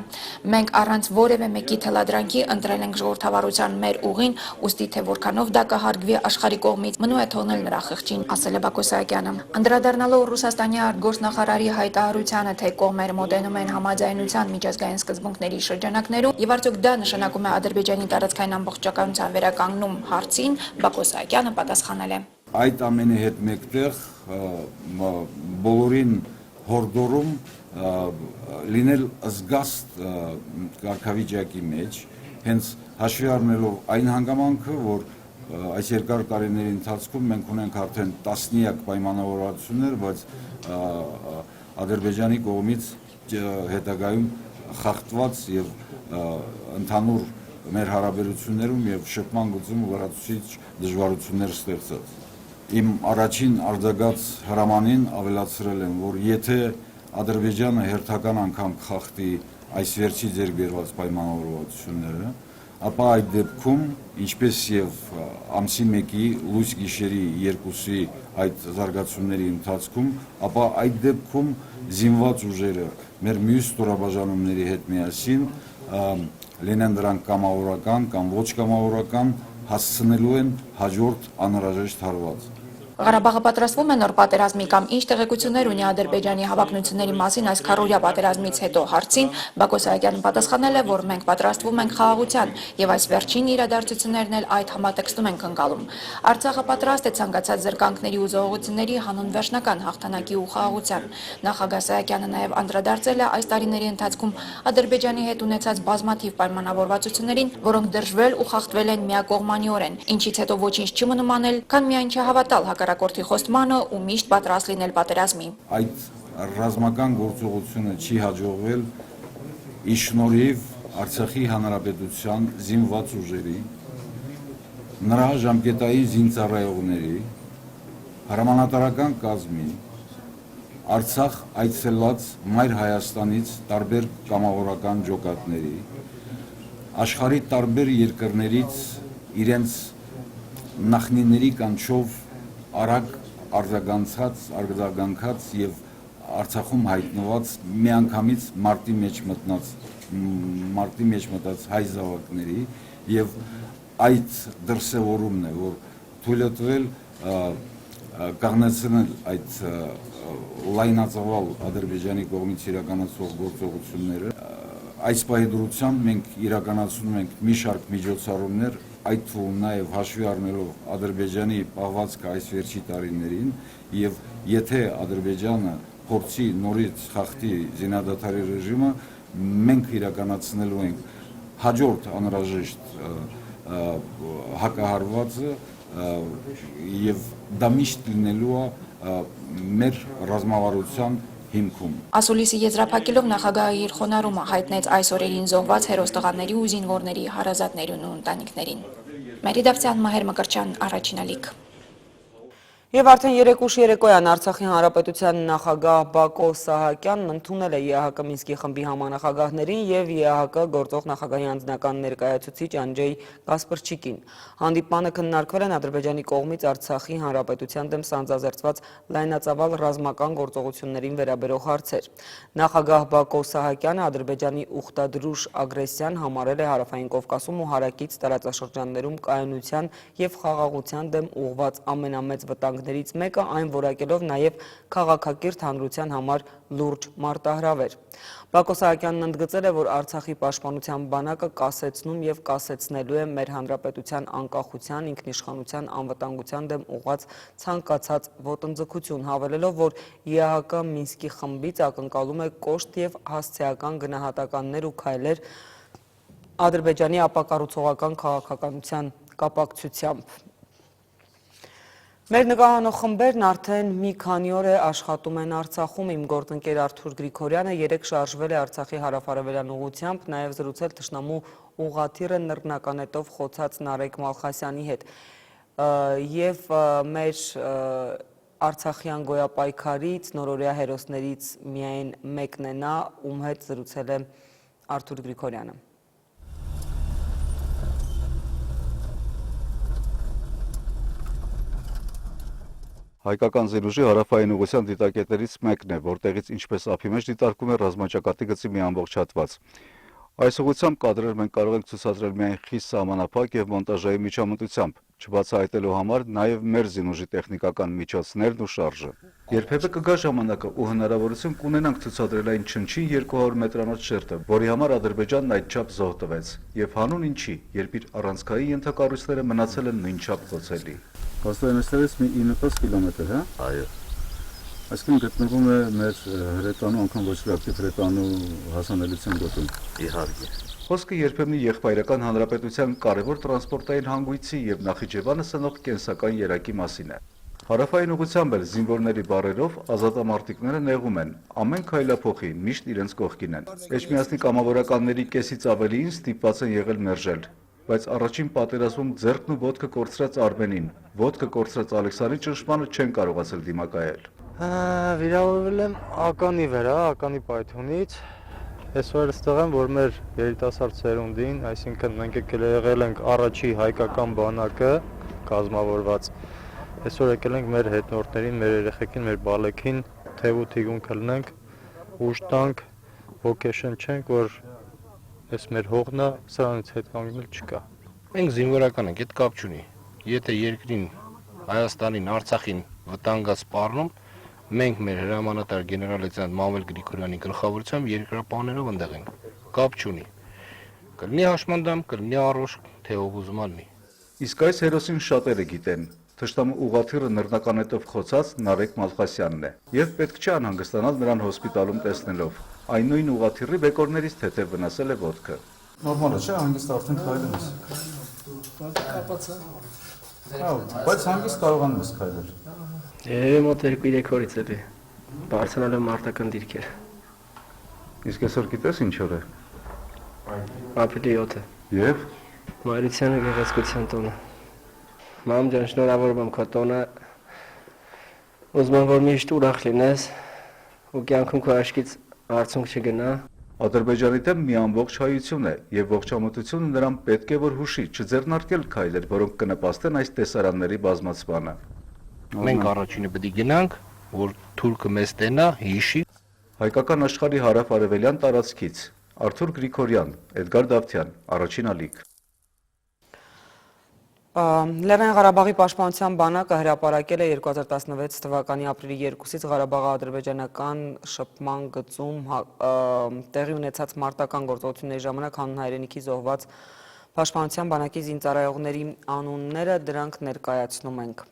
Մենք առանց որևէ մեկի թելադրանքի ընտրել ենք ժողովրդավարության մեր ուղին, ուստի թե որքանով դա կհարգվի աշխարհի կողմից, մնում է թողնել նրա խղճին, ասել է Բակո Սահակյանը։ Անդրադառնալով Ռուսաստանի արտգործնախարարի հայտարարությանը, թե կողմերը մոտենում են համաձայնության միջազգային սկզբունքների շրջանակներում, եւ արդյոք դա նշանակում է Ադրբեջանի տարածքային ամբողջականության վերականգնում հարցին, Բակո Սահակյանը պատասխանել է. Այդ ամենի հետ մեկտեղ բոլորին հորդորում լինել զգաստ կարգավիճակի մեջ, հենց հաշվի առնելով այն հանգամանքը, որ այս երկար տարիների ընթացքում մենք ունենք արդեն տասնյակ պայմանավորվածություններ, բայց Ադրբեջանի կողմից հետագայում խախտված եւ ընդհանուր մեր հարաբերություններում եւ շփման գծում լրացուցիչ դժվարություններ ստեղծած։ Իմ առաջին արձակած հրամանին ավելացրել եմ, որ եթե Ադրբեջանը հերթական անգամ կխախտի այս վերջի ձեռք բերված պայմանավորվածությունները, ապա այդ դեպքում, ինչպես եւ ամսի 1-ի լույս գիշերի 2-ի այդ զարգացումների ընթացքում, ապա այդ դեպքում զինված ուժերը մեր մյուս ստորաբաժանումների հետ միասին լինեն դրանք կամավորական կամ ոչ կամավորական, հասցնելու են հաջորդ անհրաժեշտ հարված։ Ղարաբաղը պատրաստվում է նոր պատերազմի կամ ինչ տեղեկություններ ունի Ադրբեջանի հավակնությունների մասին այս քառօրյա պատերազմից հետո հարցին Բակո Սահակյանը պատասխանել է, որ մենք պատրաստվում ենք խաղաղության եւ այս վերջին իրադարձություններն էլ այդ համատեքստում են ընկալում։ Արցախը պատրաստ է ցանկացած զրկանքների ու զողողությունների հանուն վերջնական հաղթանակի ու խաղաղության։ Նախագահ Սահակյանը նաեւ անդրադարձել է այս տարիների ընթացքում Ադրբեջանի հետ ունեցած բազմաթիվ պայմանավորվածություններին, որոնք դրժվել ու խախտվել են միակողմանիորեն, ինչից հետո ոչինչ չմնում անել, քան միայն չհավատալ հակառակորդի խոստմանը ու միշտ պատրաստ լինել պատերազմի։ Այդ ռազմական գործողությունը չի հաջողվել ի շնորհիվ Արցախի հանրապետության զինված ուժերի, նրա ժամկետային զինծառայողների, հրամանատարական կազմի, Արցախ այցելած Մայր Հայաստանից տարբեր կամավորական ջոկատների, աշխարհի տարբեր երկրներից իրենց նախնիների կանչով արագ արձագանքած եւ Արցախում հայտնված միանգամից մարտի մեջ մտած հայ զավակների եւ այդ դրսեւորումն է, որ թույլատրել կանգնեցնել այդ լայնածավալ Ադրբեջանի կողմից իրականացվող գործողությունները։ Այս պահի դրությամբ մենք իրականացնում ենք մի շարք միջոցառումներ, այդ թվում նաև հաշվի առնելով Ադրբեջանի պահվածքը այս վերջի տարիներին եւ եթե Ադրբեջանը փորձի նորից խախտի զինադադարի ռեժիմը, մենք իրականացնելու ենք հաջորդ անհրաժեշտ հակահարվածը եւ դա միշտ լինելու է մեր ռազմավարության հիմքում։ Ասուլիսի եզրափակելով նախագահը իր խոնարհումը հայտնեց այս օրերին զոհված հերոստղաների ու զինվորների հարազատներին ու ընտանիքներին։ Մերի Դավթյան, Մահեր Մկրտչյան, Առաջին ալիք։ Եվ արդեն երեկուշ երեկոյան Արցախի հանրապետության նախագահ Բակո Սահակյանն ընդունել է ԵԱՀԿ Մինսկի խմբի համանախագահներին եւ ԵԱՀԿ գործող նախագահի անձնական ներկայացուցիչ Անջեյ Կասպրչիկին։ Հանդիպմանը քննարկվել են Ադրբեջանի կողմից Արցախի հանրապետության դեմ սանձազերծված լայնածավալ ռազմական գործողություններին վերաբերող հարցեր։ Նախագահ Բակո Սահակյանը Ադրբեջանի ուխտադրուժ ագրեսիան համարել է Հարավային Կովկասում ու հարակից տարածաշրջաններում կայունության եւ խաղաղության դեմ ուղղված ամենամեծ վտանգներից մեկը, այն որակելով նաև քաղաքակիրթ հանրության համար լուրջ մարտահրավեր։ Բակո Սահակյանն ընդգծել է, որ Արցախի պաշտպանության բանակը կասեցնում եւ կասեցնելու է մեր հանրապետության անկախության, ինքնիշխանության, անվտանգության դեմ ուղղված ցանկացած ոտնձգություն, հավելելով, որ ԵԱՀԿ Մինսկի խմբից ակնկալում է կոշտ եւ հասցեական գնահատականներ ու քայլեր Ադրբեջանի ապակառուցողական քաղաքականության կապակցությամբ։ Մեր նկարահանող խմբերն արդեն մի քանի օր է աշխատում են Արցախում։ Իմ գործընկեր Արթուր Գրիգորյանը երեկ շարժվել է Արցախի հարավ-արևելյան ուղղությամբ, նաև զրուցել թշնամու ուղղաթիռը նռնականետով խոցած Նարեկ Մալխասյանի հետ։ Եվ մեր արցախյան գոյապայքարից, նորօրյա հերոսներից միայն մեկն է նա, ում հետ զրուցել է Արթուր Գրիգորյանը։ Հայկական զինուժի հարավային ուղղության դիտակետերից մեկն է, որտեղից ինչպես ափի մեջ դիտարկում է ռազմաճակատի գծի մի ամբողջ հատված։ Այս ուղղությամբ կադրեր մենք կարող ենք ցուցադրել միայն խիստ սահմանափակ եւ մոնտաժային միջամտությամբ, չբացահայտելու համար նաեւ մեր զինուժի տեխնիկական միջոցներն ու շարժը։ Երբևէ կգա ժամանակը ու հնարավորություն կունենանք ցուցադրել այն չնչին 200 մետրանոց շերտը, որի համար Ադրբեջանն այդչափ զոհ տվեց, եւ հանուն ինչի, երբ իր առանցքային ենթակառույցները մնացել են նույնչափ կոծելի։ Հաստատ այստեղից մի 9 կիլոմետր, հա։ Այո։ Այսինքն գտնվում է մեր հրետանու, անգամ ոչ ակտիվ հրետանու հասանելիության գոտում։ Իհարկե։ Խոսքը երբեմն եղբայրական հանրապետության կարևոր տրանսպորտային հանգույցի եւ Նախիջևանը սնող կենսական երակի մասին է։ Հարավային ուղղությամբ էլ զինվորների բարերով ազատամարտիկները նեղում են, ամեն քայլափոխի միշտ իրենց կողքին են։ Էջմիածնի կամավորականների կեսից ավելին ստիպված են եղել մերժել։ բայց առաջին պատերազմում ձեռքն ու ոտքը կորցրած Արմենին, ոտքը կորցրած Ալեքսանդրի ճնշմանը չեն կարողացել դիմակայել։ Վիրավորվել եմ ականի վրա, ականի պայթյունից։ Այսօր ստեղ եմ, որ մեր երիտասարդ սերունդին, այսինքն մենք եկել ենք առաջի հայկական բանակը կազմավորված։ Այսօր եկել ենք մեր հետնորդներին, մեր երեխեքին, մեր բալեքին թև ու թիգուն կլնենք, ուժ տանք, ոգեշնչենք, որ այս մեր հողնա սրանից հետ կանգնել չկա։ Մենք զինվորական ենք, այդ կապ չունի։ Եթե երկրին, Հայաստանին, Արցախին վտանգած սպառնում, մենք մեր հրամանատար գեներալ-լեյտենանտ Մամուել Գրիգորյանի գլխավորությամբ երկրապահներով ընդեղ ենք, կապ չունի։ Կլինի հաշմանդամ, կլինի առոշ, թե ով ուզում ալնի։ Իսկ այս հերոսին շատերը գիտեն։ Թշնամու ուղղաթիռը նռնականետով խոցած Նարեկ Մալխասյանն է, եւ պետք չէ անհանգստանալ նրան հոսպիտալում տեսնելով։ Այն նույն ուղղաթիռի բեկորներից թեթև վնասել է ոտքը։ Նորմալ է, չէ՞, հանգիստ արդեն քայլում ես։ Բայց հանգիստ կարողանում ես քայլել։ Մոտ 2-3 օրից էլի բարձրանալ եմ մարտական դիրքեր։ Իսկ այսօր գիտես ինչ օր է։ Ապրիլի 7-ը։ Եվ Մայրությանը գեղեցկության տոնը։ Մամ ջան, շնորհավոր եմ քո տոնը։ Ուզում եմ, որ միշտ ուրախ լինես ու կյանքում քո աչքից արցունք չգնա։ Ադրբեջանի դեմ մի ամբողջ հայություն է եւ ողջամտությունը նրան պետք է որ հուշի չձեռնարկել քայլեր, որոնք կնպաստեն այս տեսարանների բազմացմանը։ Մենք առաջինը պետք է գնանք, որ թուրքը մեզ տենա, հիշի։ Հայկական աշխարհի հարավ-արևելյան տարածքից Արթուր Գրիգորյան, Էդգար Դավթյան, Առաջին ալիք։ Լեռնային Ղարաբաղի պաշտպանության բանակը հրապարակել է 2016 թվականի ապրիլի 2-ից Ղարաբաղի ադրբեջանական շփման գծում տեղի ունեցած մարտական գործողությունների ժամանակ հանուն հայրենիքի զոհված պաշտպանության բանակի զինծառայողների անունները դրանք ներկայացնում ենք։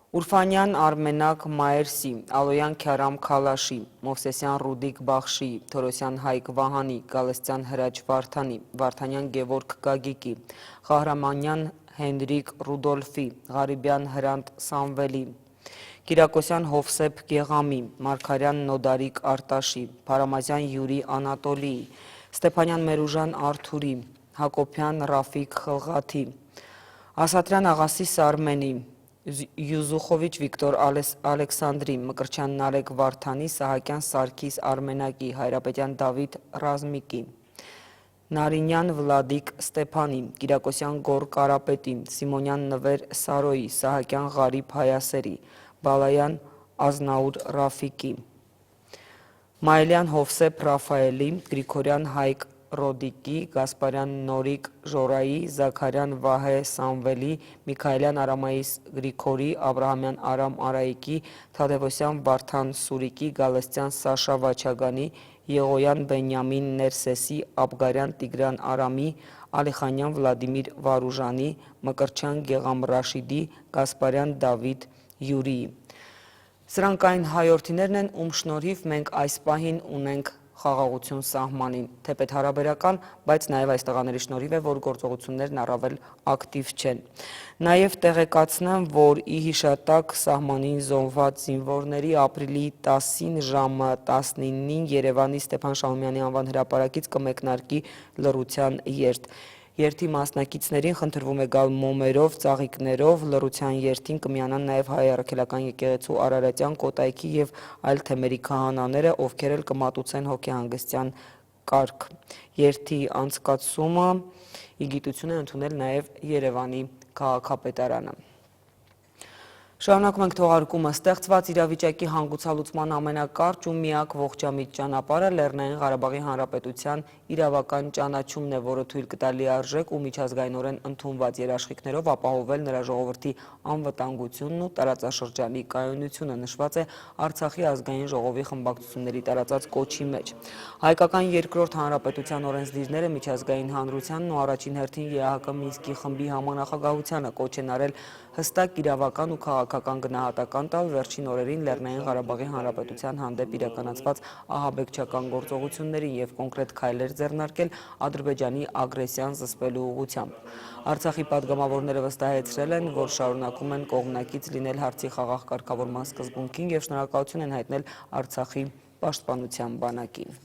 Ուրֆանյան Արմենակ Մայերսի, Ալոյան Քյարամ Քալաշի, Մովսեսյան Ռուդիկ Բախշի, Թորոսյան Հայկ Վահանի, Գալստյան Հրաչ Վարդանի, Վարդանյան Գևորգ Գագիկի, Ղահրամանյան Հենրիկ Ռուդոլֆի, Ղարիբյան Հրանտ Սամվելի, Կիրակոսյան Հովսեփ Գեղամի, Մարգարյան Նոդարիկ Արտաշի, Փարամազյան Յուրի Անատոլիի, Ստեփանյան Մերուժան Արթուրի, Հակոբյան Ռաֆիկ Խլղաթի, Ասատրյան Աղասիս Արմենի, Յուզուխովիչ Վիկտոր Ալեքսանդրի, Մկրչյան Նարեկ Վարդանի, Սահակյան Սարգիս Արմենակի, Հայրապետյան Դավիթ Ռազմիկի, Նարինյան Վլադիկ Ստեփանի, Կիրակոսյան Գոր Կարապետի, Սիմոնյան Նվեր Սարոյի, Սահակյան Ղարիբ Հայասերի, Բալայան Ազնաուր Ռաֆիկի, Մայլյան Հովսեփ Ռաֆայելի, Գրիգորյան Հայկ Ռոդիկի, Գասպարյան Նորիկ Ժորայի, Զաքարյան Վահե Սամվելի, Միքայելյան Արամայիս Գրիգորի, Աբրահամյան Արամ Արայիկի, Թադևոսյան Վարդան Սուրիկի, Գալստյան Սաշա Վաչագանի, Եղոյան Բենյամին Ներսեսի, Աբգարյան Տիգրան Արամի, Ալիխանյան Վլադիմիր Վարուժանի, Մկրչյան Գեղամ Ռաշիդի, Գասպարյան Դավիթ Յուրիի։ Սրանք այն հայորդիներն են, ում շնորհիվ մենք այս պահին ունենք խաղաղություն սահմանին, թեպետ հարաբերական, բայց նաև այս տղաների շնորհիվ է, որ գործողություններն առավել ակտիվ չեն։ Նաև տեղեկացնեմ, որ ի հիշատակ սահմանին զոհված զինվորների ապրիլի 10-ին ժամը 19-ին Երևանի Ստեփան Շահումյանի անվան հրապարակից կմեկնարկի լռության երթ։ Երթի մասնակիցներին խնդրվում է գալ մոմերով, ծաղիկներով, լռության երթին կմիանան նաև Հայ առաքելական եկեղեցու Արարատյան, Կոտայքի եւ այլ թեմերի քահանաները, ովքեր էլ կմատուցեն հոգեհանգստյան կարգ։ Երթի անցկացումը ի գիտություն է ընդունել նաև Երևանի քաղաքապետարանը։ Շարունակում ենք թողարկումը։ Ստեղծված իրավիճակի հանգուցալուծման ամենակարճ ու միակ ողջամիտ ճանապարհը Լեռնային Ղարաբաղի Հանրապետության իրավական ճանաչումն է, որը թույլ կտա լիարժեք ու միջազգայինորեն ընդունված երաշխիքներով ապահովել նրա ժողովրդի անվտանգությունն ու տարածաշրջանի կայունությունը, նշված է Արցախի ազգային ժողովի խմբակցությունների տարածած կոչի մեջ։ Հայկական երկրորդ հանրապետության օրենսդիրները միջազգային հանրությանն ու առաջին հերթին ԵԱՀԿ Մինսկի խմբի համանախագահությանը կոչ են արել հստակ իրավական ու քաղաքական գնահատական տալ վերջին օրերին Լեռնային Ղարաբաղի Հանրապետության հանդեպ իրականացված ահաբեկչական գործողություններին եւ կոնկրետ քայլեր ձեռնարկել Ադրբեջանի ագրեսիան զսպելու ուղղությամբ։ Արցախի падգամավորները վստահեցրել են, որ շարունակում են կողմնակից լինել հարցի խաղաղ կարգավորման սկզբունքին եւ շնորհակալություն են հայտնել Արցախի պաշտպանության բանակին։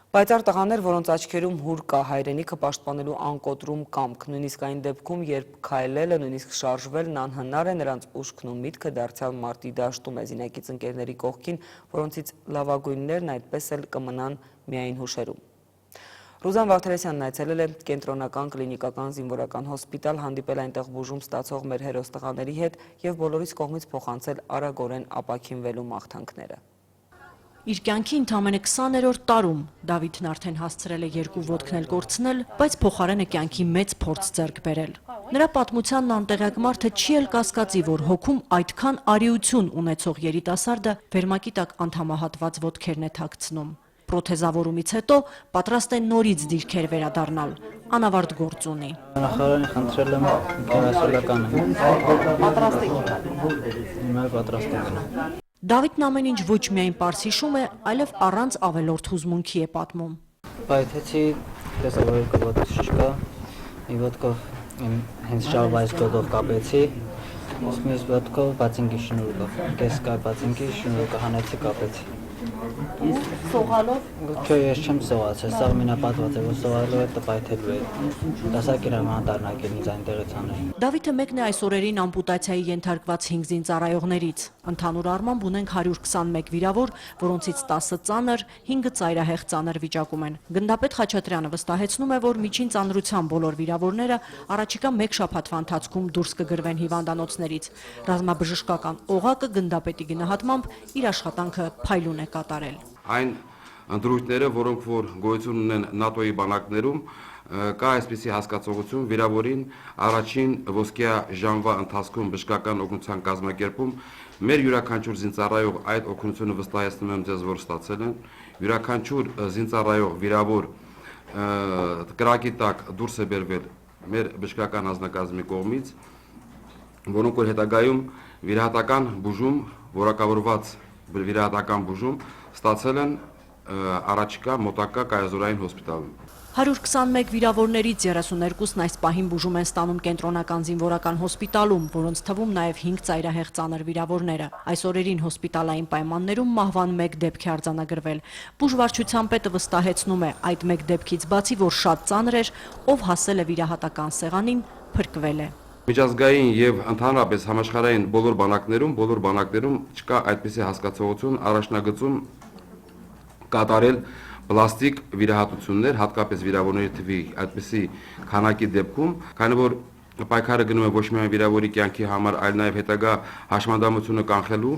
Պայծառ տղաներ, որոնց աչքերում հուր կա, հայրենիքը պաշտպանելու անկոտրում կամք, նույնիսկ այն դեպքում, երբ քայլելը, նույնիսկ շարժվելն անհնար է, նրանց ուշքն ու միտքը դարձյալ մարտի դաշտում է զինակից ընկերների կողքին, որոնցից լավագույններն այդպես էլ կմնան միայն հուշերում։ Ռուզան Վարդերեսյանն այցելել է կենտրոնական կլինիկական զինվորական հոսպիտալ, հանդիպել այնտեղ բուժում ստացող մեր հերոս տղաների հետ և բոլորիս կողմից փոխանցել արագորեն ապաքինվելու մաղթանքները։ Իր կյանքի ընդամենը 20-րդ տարում Դավիթն արդեն հասցրել է 2 ոտքն էլ կորցնել, բայց փոխարենը կյանքի մեծ փորձ ձեռք բերել։ Նրա պատմությանն անտեղյակ մարդը չի էլ կասկածի, որ հոգում այդքան արիություն ունեցող երիտասարդը վերմակի տակ անդամահատված ոտքերն է թաքցնում։ Պրոթեզավորումից հետո պատրաստ է նորից դիրքեր վերադառնալ, անավարտ գործ ունի։ Նախարարին խնդրել եմ գնահատականը։ Պատրաստ եմ։ Դավիթն ամեն ինչ ոչ միայն պարզ հիշում է, այլև առանց ավելորդ հուզմունքի է պատմում։ Պայթեցի, տեսա որ երկու ոտքս չկա, մի ոտքով հենց շարվայց դոդով կապեցի, իսկ մյուս ոտքով բացինքի շնուրկով, կես կա բացինքի շնուրկը հանեցի կապեցի։ Սողալով։ Չէ, ես չեմ սողացել, սա մինապատված է, որ սողալով է տպայթելու է։ Դասակիր եմ հանդարնակել ինձ այնտեղից անել։ Դավիթը մեկն է այս օրերին ամպուտացիայի ենթարկված 5 զինծառայողներից։ Ընդհանուր առմամբ ունենք 121 վիրավոր, որոնցից 10 ծանր, 5-ը ծայրահեղ ծանր վիճակում են։ Գնդապետ Խաչատրյանը վստահեցնում է, որ միջին ծանրության բոլոր վիրավորները առաջիկա 1 շաբաթվա ընթացքում դուրս կգրվեն հիվանդանոցներից։ Ռազմաբժշկական օղակը գնդապետի գնահատմամբ իր աշխատանքը փայլուն է կատարել։ Այն ընտրույթները, որոնք որ գոյություն ունեն ՆԱՏՕ-ի բանակներում, կա այսպիսի հասկացողություն վիրավորին առաջին ոսկյա ժամվա ընթացքում բժշկական օգնության կազմակերպում մեր յուրաքանչյուր զինծառայող այդ օգնությունը վստահեցնում եմ ձեզ, որ ստացել են, յուրաքանչյուր զինծառայող վիրավոր կրակի տակ դուրս է բերվել մեր բժշկական անձնակազմի կողմից, որոնք որ հետագայում վիրահատական բուժում, որակավորված վիրահատական բուժում ստացել են առաջիկա մոտակա կայազորային հոսպիտալում։ 121 վիրավորներից 32-ն այս պահին բուժում են ստանում կենտրոնական զինվորական հոսպիտալում, որոնց թվում նաև 5 ծայրահեղ ծանր վիրավորները։ Այս օրերին հոսպիտալային պայմաններում մահվան 1 դեպք է արձանագրվել։ Բուժվարչության պետը վստահեցնում է, այդ 1 դեպքից բացի, որ շատ ծանր էր, ով հասել է վիրահատական սեղանին, փրկվել է։ Միջազգային եւ ընդհանրապես համաշխարհային բոլոր բանակներում չկա այդպիսի հասկացողություն առաջնագծում կատարել պլաստիկ վիրահատություններ, հատկապես վիրավորների թվի այդպիսի քանակի դեպքում, քանի որ պայքարը գնում է ոչ միայն վիրավորի կյանքի համար, այլ նաև հետագա հաշմանդամությունը կանխելու,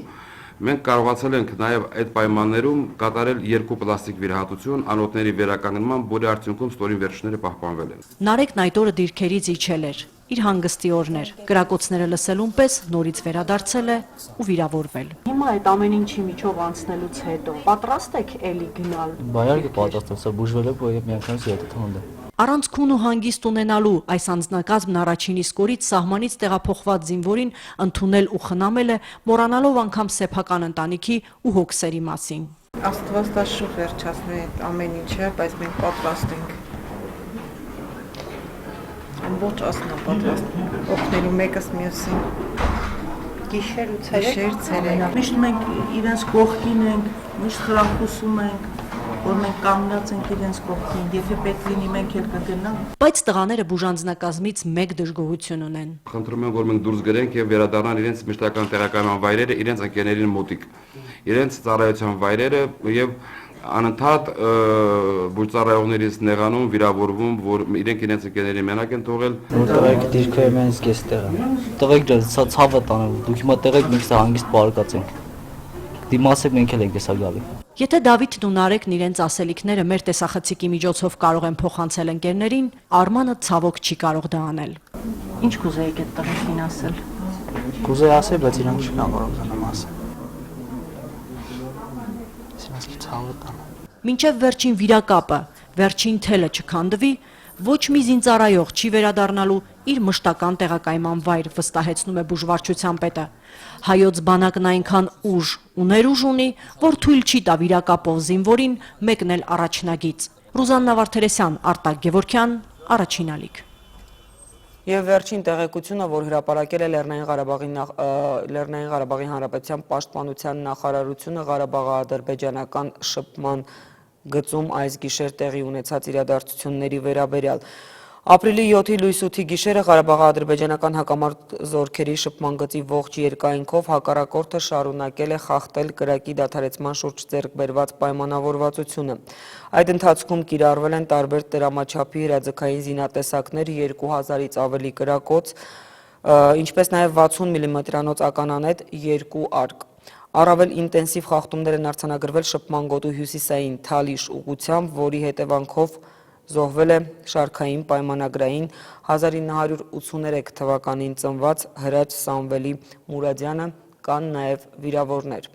մենք կարողացել ենք նաև այդ պայմաններում կատարել 2 պլաստիկ վիրահատություն, անոթների վերականգնման, որի արդյունքում ստորին վերջները պահպանվել են։ Նարեկն այդ օրը դիրքերից իջել էր, իր հանգստի օրն էր, կրակոցները լսելուն պես նորից վերադարձել է ու վիրավորվել։ Հիմա այդ ամեն ինչի միջով անցնելուց հետո պատրաստ եք էլի գնալ։ Բայարգը պատրաստ եմ, սա բուժվել է, որ միանգամից ետը թողնდა։ Առանց քուն ու հանգիստ ունենալու այս անձնակազմն առաջին իսկ օրից սահմանից տեղափոխված զինվորին ընդունել ու խնամել է, մոռանալով անգամ սեփական ընտանիքի ու հոգսերի մասին։ Աստված դա շուտ վերջացնի այդ ամեն ինչը, բայց մենք պատրաստ ենք։ Ամբողջ ասնա պատրաստ օգնելու մեկս մյուսին։ Գիշեր ու ցերեկ։ Միշտ մենք իրենց կողքին ենք, միշտ խրախուսում ենք, որ մենք կանգնած ենք իրենց կողքին, եթե պետք լինի մենք էլ կգնանք։ Բայց տղաները բուժանձնակազմից մեկ դժգոհություն ունեն։ Խնդրում եմ, որ մենք դուրս գրենք եւ վերադառնան իրենց մշտական տեղակայման վայրերը, իրենց ընկերներին մոտիկ, իրենց ծառայության վայրերը եւ անընդհատ բուժծառայողներից նեղանում, վիրավորվում, որ իրենք իրենց ընկերների մենակ են թողել։ Տղեկ դիրքը մենք սկես տեղը։ Տղեկ ջան, սա ցավը տանեմ, դուք հիմա տեղեք մենք սա հանգիստ բարկած ենք։ Դիմասը մենք էլ ենք դեսա գալի։ Եթե Դավիթն ու Նարեկն իրենց ասելիքները մեր տեսախցիկի միջոցով կարող են փոխանցել ընկերներին, Արմանը ցավոք չի կարող դա անել։ Ինչ կուզեիք այդ տղեկին ասել։ Կուզեի ասել, բայց իրանք չկան որ ուզենամ ասել։ Ցավը տանեմ։ Մինչև վերջին վիրակապը, վերջին թելը չքանդվի, ոչ մի զինծառայող չի վերադառնալու իր մշտական տեղակայման վայր, վստահեցնում է բուժվարչության պետը։ Հայոց բանակն այնքան ուժ ու ներուժ ունի, որ թույլ չի տա վիրակապով զինվորին մեկնել առաջնագից։ Ռուզաննա Վարդերեսյան, Արտակ Գևորգյան, Առաջին ալիք։ Եվ վերջին տեղեկությունը, որ հրապարակել է Լեռնային Ղարաբաղի Հանրապետության պաշտպանության նախարարությունը Ղարաբաղի ադրբեջանական շփման գծում այս գիշեր տեղի ունեցած իրադարձությունների վերաբերյալ։ Ապրիլի 7-ի լույս 8-ի գիշերը Ղարաբաղի-ադրբեջանական հակամարտ զորքերի շփման գծի ողջ երկայնքով հակառակորդը շարունակել է խախտել կրակի դադարեցման շուրջ ձեռք բերված պայմանավորվածությունը։ Այդ ընթացքում կիրառվել են տարբեր տրամաչափի հրաձգային զինատեսակներ, 2000-ից ավելի կրակոց, ինչպես նաև 60 մմ-անոց ականանետ, 2 արկ։ Առավել ինտենսիվ խախտումներ են արձանագրվել շփման գոտու հյուսիսային Թալիշ ուղղությամբ, որի հետևանքով զոհվել է շարքային պայմանագրային 1983 թվականին ծնված Հրաչ Սամվելի Մուրադյանը, կան նաև վիրավորներ։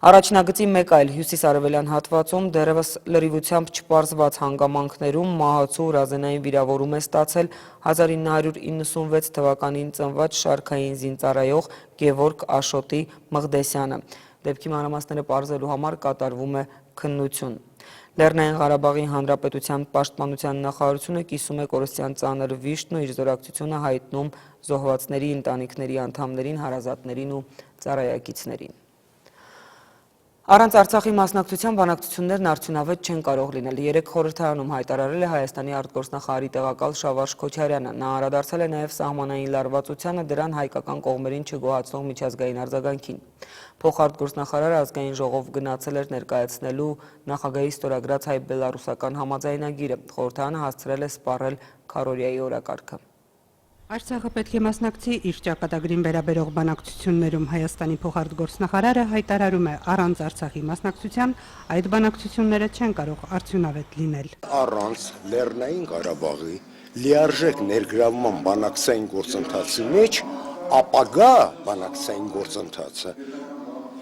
Առաջնագծի մեկ այլ հյուսիս-արևելյան հատվածում դեռևս լրիվությամբ չպարզված հանգամանքներում մահացու հրազենային վիրավորում է ստացել 1996 թվականին ծնված շարքային զինծառայող Գևորգ Աշոտի Մղդեսյանը։ Դեպքի մանրամասները պարզելու համար կատարվում է քննություն։ Լեռնային Ղարաբաղի Հանրապետության պաշտպանության նախարարությունը կիսում է կորստյան ծանր վիշտն ու իր զորակցությունը հայտնում զոհվածների ընտանիքների անդամներին, հարազատներին ու ծառայակիցներին։ Առանց Արցախի մասնակցության բանակցություններն արդյունավետ չեն կարող լինել։ Երեկ խորհրդարանում հայտարարել է Հայաստանի արտգործնախարարի տեղակալ Շավարժ Քոչարյանը։ Նա անդրադարձել է նաև սահմանային լարվածությանը, դրան հայկական կողմերին չգոհացնող միջազգային արձագանքին։ Փոխարտգործնախարարը ազգային ժողով գնացել էր ներկայացնելու նախագահի ստորագրած հայ-բելարուսական համաձայնագիրը։ Խորհրդարանը հասցրել է սպառել քառօրյայի օրակարգը։ Արցախը պետք է մասնակցի իր ճակատագրին վերաբերող բանակցություններում Հայաստանի փոխարտգործնախարարը հայտարարում է առանց Արցախի մասնակցության այդ բանակցությունները չեն կարող արդյունավետ լինել։ Առանց Լեռնային Ղարաբաղի լիարժեք ներգրավման բանակցային գործընթացի մեջ ապագա բանակցային գործընթացը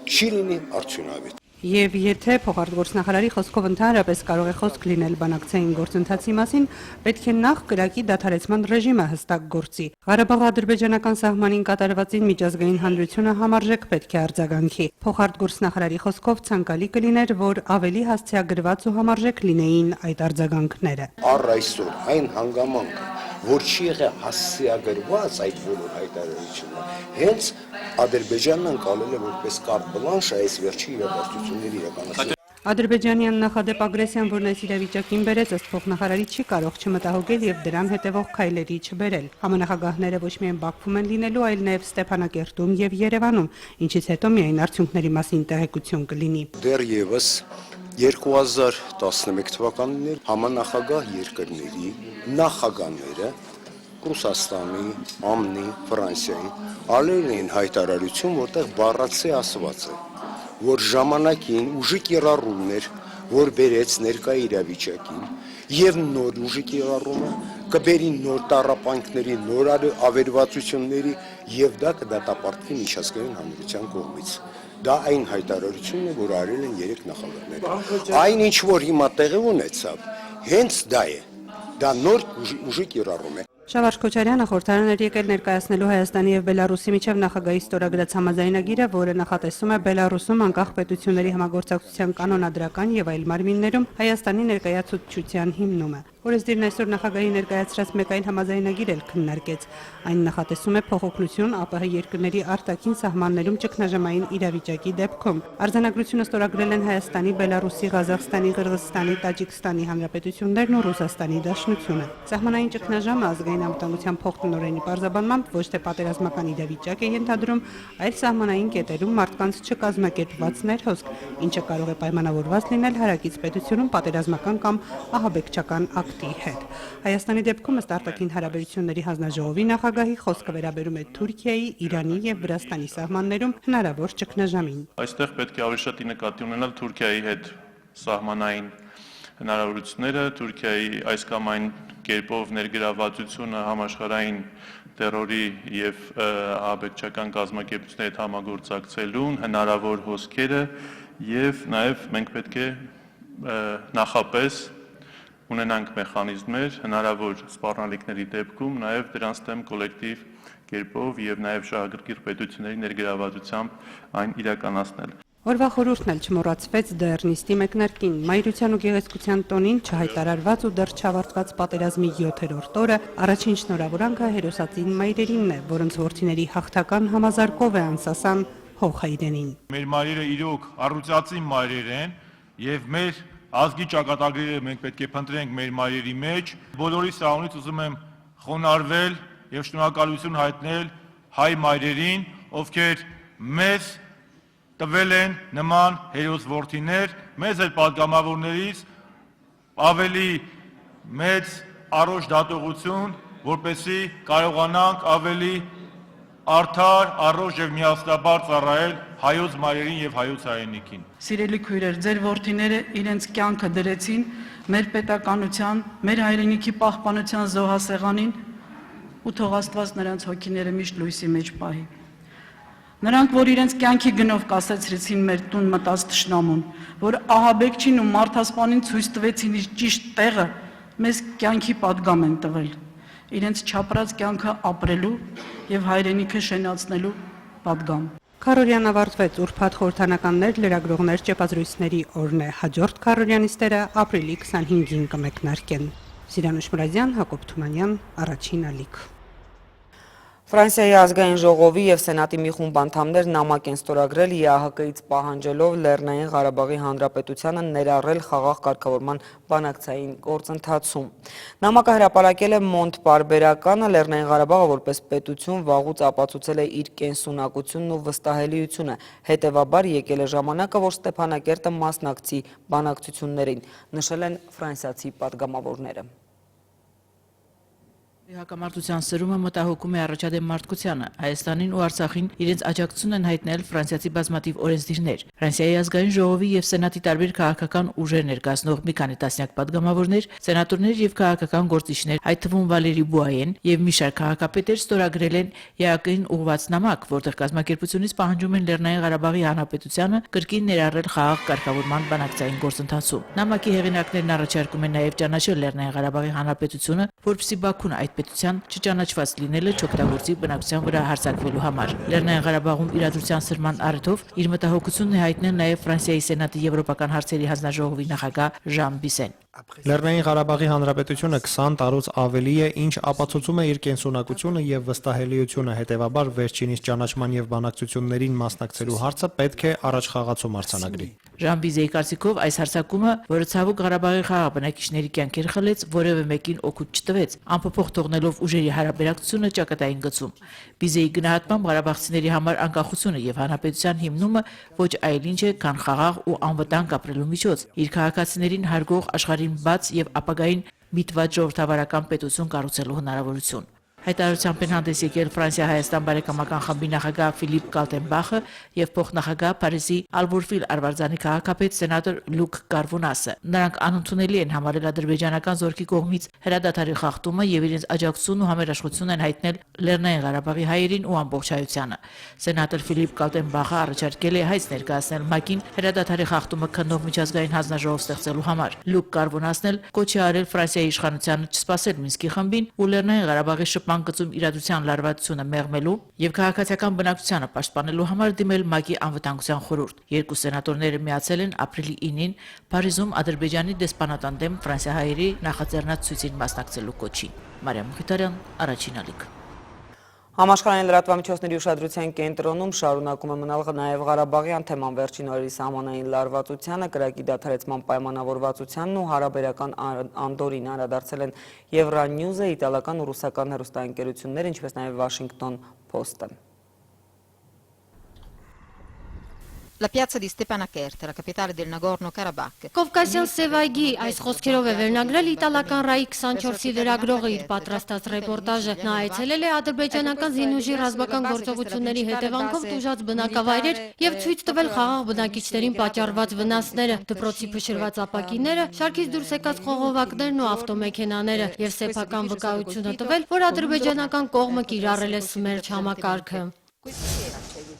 չի լինի արդյունավետ։ Եվ եթե փոխարտգործնախարարի խոսքով ընդհանրապես կարող է խոսք լինել բանակցային գործընթացի մասին, պետք է նախ կրակի դադարեցման ռեժիմը հստակ գործի։ Ղարաբաղ-ադրբեջանական սահմանին կատարվածին միջազգային հանրությունը համարժեք պետք է արձագանքի։ Փոխարտգործնախարարի խոսքով ցանկալի կլիներ, որ ավելի հասցեագրված ու համարժեք լինեին այդ արձագանքները։ Առ այսօր այն հանգամանքը, որ չի եղել հասցեագրված այդ բոլոր հայտարարությունը, հենց Ադրբեջանն անցալել է որպես կարտ բլանշ այս վերջի իրադարձությունների իրականացումը։ Ադրբեջանյան նախադեպ ագրեսիան, որն այս իրավիճակին բերեց, ըստ փոխնախարարի չի կարող չմտահոգել եւ դրան հետևող քայլերի չբերել։ Համանախագահները ոչ միայն Բաքվում են լինելու, այլ նաեւ Ստեփանակերտում եւ Երևանում, ինչից հետո միայն արդյունքների մասին տեղեկություն կլինի։ Դեռևս 2011 թվականին համանախագահ երկրների նախագահները Ռուսաստանի, ԱՄՆ-ի, Ֆրանսիայի արել էին հայտարարություն, որտեղ բառացի ասված է, որ ժամանակին ուժի կիրառումներ, որ բերեց ներկայ իրավիճակին, եւ նոր ուժի կիրառումը կբերի նոր տառապանքների, նոր ավերվածությունների եւ դա կդատապարտվի միջազգային հանրության կողմից։ Դա այն հայտարարությունն է, որ արել են 3 նախագահները։ Այն ինչ որ հիմա տեղի ունեցավ, հենց դա է։ Դա նոր ուժի կիրառում է։ Շավարժ Քոչարյանը խորհրդարան էր եկել ներկայացնելու Հայաստանի եւ Բելարուսի միջև նախագահի ստորագրած համաձայնագիրը, որը նախատեսում է Բելարուսում անկախ պետությունների համագործակցության կանոնադրական եւ այլ մարմիններում Հայաստանի ներկայացուցչության հիմնումը։ Օրենսդիրն այսօր նախագահի ներկայացրած մեկ այլ համաձայնագիր էլ քննարկեց։ Այն նախատեսում է փոխօգնություն ԱՊՀ երկրների արտաքին սահմաններում ճգնաժամային իրավիճակի դեպքում։ Արձանագրությունը ստորագրել են Հայաստանի, Բելարուսի, Ղազախստանի, Ղրղզստանի, Տաջիկստանի հանրապետություններն ու Ռուսաստանի Դաշնությունը։ Սահմանային ճգնաժամը ազգային անվտանգության փոխտնօրենի պարզաբանմամբ ոչ թե պատերազմական իրավիճակ է ենթադրում, այլ սահմանային կետերում մարդկանց չկազմակերպված ներհոսք, ինչը կարող է պայմանավորված լինել հարակից պետությունում պատերազմական կամ ահաբեկչական ակտի հետ։ Հայաստանի դեպքում ըստ արտաքին հարաբերությունների հանձնաժողովի նախագահի խոսքը վերաբերում է Թուրքիայի, Իրանի եւ Վրաստանի սահմաններում հնարավոր ճգնաժամին։ Այստեղ պետք է ավելի շատ նկատի ունենալ Թուրքիայի հետ սահմանային հնարավորությունները, Թուրքիայի այս կամ այն կերպով ներգրավվածությունը համաշխարհային տերորի եւ ահաբեկչական կազմակերպությունների հետ համագործակցելուն հնարավոր հոսքերը եւ նաեւ մենք պետք է նախապես ունենանք մեխանիզմներ հնարավոր սպառնալիքների դեպքում նաեւ դրանց դեմ կոլեկտիվ կերպով եւ նաեւ շահագրգիռ պետությունների ներգրավվածությամբ այն իրականացնել։ Օրվա խորհուրդն էլ չմոռացվեց դեռնիստի մեկնարկին։ Մայրության ու գեղեցկության տոնին չհայտարարված ու դեռ չավարտված պատերազմի 7-րդ օրը առաջին շնորհավորանքը հերոսացին մայրերինն է, որոնց որդիների հաղթական համազարկով է անսասան հող հայրենին։ Մեր մայրերը իրոք առուծածին մայրեր են եւ մեր ազգի ճակատագրերը մենք պետք է փնտրենք մեր մայրերի մեջ։ Բոլորի սրանից ուզում եմ խոնարհվել եւ շնորհակալություն հայտնել հայ մայրերին, ովքեր մեզ տվել են նման հերոս որդիներ, մեզ էլ պատգամավորներից ավելի մեծ առողջ դատողություն, որպեսզի կարողանանք ավելի արդար, առողջ եւ միասնաբար ծառայել հայոց մայրերին եւ հայոց հայրենիքին։ Սիրելի քույրեր, ձեր որդիները իրենց կյանքը դրեցին մեր պետականության, մեր հայրենիքի պահպանության զոհասեղանին ու թող Աստված նրանց հոգիները միշտ լույսի մեջ պահի։ Նրանք, որ իրենց կյանքի գնով կասեցրեցին մեր տուն մտած թշնամուն, որ ահաբեկչին ու մարդասպանին ցույց տվեցին իր ճիշտ տեղը, մեզ կյանքի պատգամ են տվել, իրենց չապրած կյանքը ապրելու եւ հայրենիքը շենացնելու պատգամ։ Քարորյան ավարտվեց ուրբաթ խորհրդանականներ, լրագրողներ, ճեպազրույցների օրն է։ Հաջորդ քարորյանիստերը ապրիլի 25-ին կմեկնարկեն։ Սիրանուշ Մուրադյան, Հակոբ Թումանյան, Առաջին ալիք։ Ֆրանսիայի ազգային ժողովի եւ Սենատի մի խումբ անդամներ նամակ են ստորագրել ԵԱՀԿ-ից պահանջելով Լեռնային Ղարաբաղի Հանրապետությանը ներառել խաղաղ կարգավորման բանակցային գործընթացում։ Նամակը հրապարակել է Մոնտ պարբերականը, Լեռնային Ղարաբաղը որպես պետություն վաղուց ապացուցել է իր կենսունակությունն ու վստահելիությունը, հետևաբար եկել է ժամանակը, որ Ստեփանակերտը մասնակցի բանակցություններին, նշել են ֆրանսիացի պատգամավորները։ Հակամարտության սրումը մտահոգում է առաջադեմ մարդկությանը, Հայաստանին ու Արցախին իրենց աջակցություն են հայտնել ֆրանսիացի բազմաթիվ օրենսդիրներ։ Ֆրանսիայի ազգային ժողովի եւ Սենատի տարբեր քաղաքական ուժեր ներկայացնող մի քանի տասնյակ պատգամավորներ, սենատորներ եւ քաղաքական գործիչներ, այդ թվում Վալերի Բուայեն եւ մի շարք քաղաքապետեր ստորագրել են ԵԱՀԿ-ին ուղղված նամակ, որտեղ կազմակերպությունից պահանջում են Լեռնային Ղարաբաղի Հանրապետությանը կրկին ներառել խաղաղ կարգավորման բանակցային գործընթացում։ Նամակի հեղինակներն առաջարկում են նաեւ ճանաչել Լեռնային Ղարաբաղի Հանրապետությունը, որպեսզի Բաքուն այդ պետության չճանաչված լինելը չօգտագործի բնակության վրա հարձակվելու համար։ Լեռնային Ղարաբաղում իրադրության սրման առիթով իր մտահոգությունն է հայտնել նաև Ֆրանսիայի Սենատի եվրոպական հարցերի հանձնաժողովի նախագահ Ժան Բիսեն։ Լեռնային Ղարաբաղի Հանրապետությունը 20 տարուց ավելի է, ինչ ապացուցում է իր կենսունակությունը եւ վստահելիությունը, հետեւաբար վերջինիս ճանաչման եւ բանակցություններին մասնակցելու հարցը պետք է առաջ խաղացում արձանագրի։ Ժան Բիզեի կարծիքով այս հարձակումը, որը ցավոք Ղարաբաղի խաղաղ բնակիչների կյանքեր խլեց, որևէ մեկին օգուտ չտվեց, անփոփոխ թողնելով ուժերի հարաբերակցությունը ճակատային գծում։ Բիզեի գնահատմամբ ղարաբաղցիների համար անկախությունը եւ հանրապետության հիմնումը ոչ այլ ինչ է, քան խաղաղ ու անվտանգ ապրելու միջոց, իր քաղաքացիներին հարգող աշխարհին բաց եւ ապագային միտված ժողովրդավարական պետություն կառուցելու հնարավորություն։ Հայտարարությամբ են հանդես եկել Ֆրանսիա-Հայաստան բարեկամական խմբի նախագահ Ֆիլիպ Կալտենբախը եւ փոխնախագահ Փարիզի Ալբորֆիլ Արվարձանի քաղաքապետ սենատոր Լուկ Կարվոնասը։ Նրանք անընդունել են համարել ադրբեջանական զորքի կողմից հրադադարի խախտումը եւ իրենց աջակցությունն ու համերաշխությունն են հայտնել Լեռնային Ղարաբաղի հայերին ու ամբողջայությանը։ Սենատոր Ֆիլիպ Կալտենբախը առաջարկել է հայց ներկայացնել ՄԱԿ-ին հրադադարի խախտումը քննող միջազգային հանձնաժողով ստեղծելու համար։ Լուկ Կարվոնասն էլ կոչ է արել Ֆրանսիայի իշխանությանը չսպասել Մինսկի խմբին ու Լեռնային Ղարաբաղի գծում իրադրության լարվածությունը մեղմելու եւ քաղաքացիական բնակչությանը պաշտպանելու համար դիմել ՄԱԿ-ի անվտանգության խորհուրդ։ Երկու սենատորները միացել են ապրիլի 9-ին Փարիզում Ադրբեջանի դեսպանատան դեմ ֆրանսիահայերի նախաձեռնած ցույցին մասնակցելու կոչին։ Մարիամ Մխիթարյան, Առաջին ալիք։ Համաշխարհային լրատվամիջոցների ուշադրության կենտրոնում շարունակում է մնալ նաև Ղարաբաղյան թեման վերջին օրերի սահմանային լարվածությանը, կրակի դադարեցման պայմանավորվածությանն ու հարաբերական անդորին անդրադարձել են Евроньюз-ը, իտալական ու ռուսական հեռուստաընկերությունները, ինչպես նաև Washington Post-ը։ La piazza di Stepanakert, la capitale del Nagorno-Karabakh. Կովկասյան Սևայգի այս խոսքերով է վերնագրել իտալական ռայի 24-ի լրագրողը իր պատրաստած ռեպորտաժը։ Նա այցելել է ադրբեջանական զինուժի ռազմական գործողությունների հետևանքով տուժած բնակավայրեր եւ ցույց տվել խաղաղ բնակիչներին պատճառված վնասները, դպրոցի փշրված ապակիները, շարքից դուրս եկած խողովակներն ու ավտոմեքենաները եւ սեփական վկայությունը տվել, որ ադրբեջանական կողմը կիրառել է սմերջ համակարգը։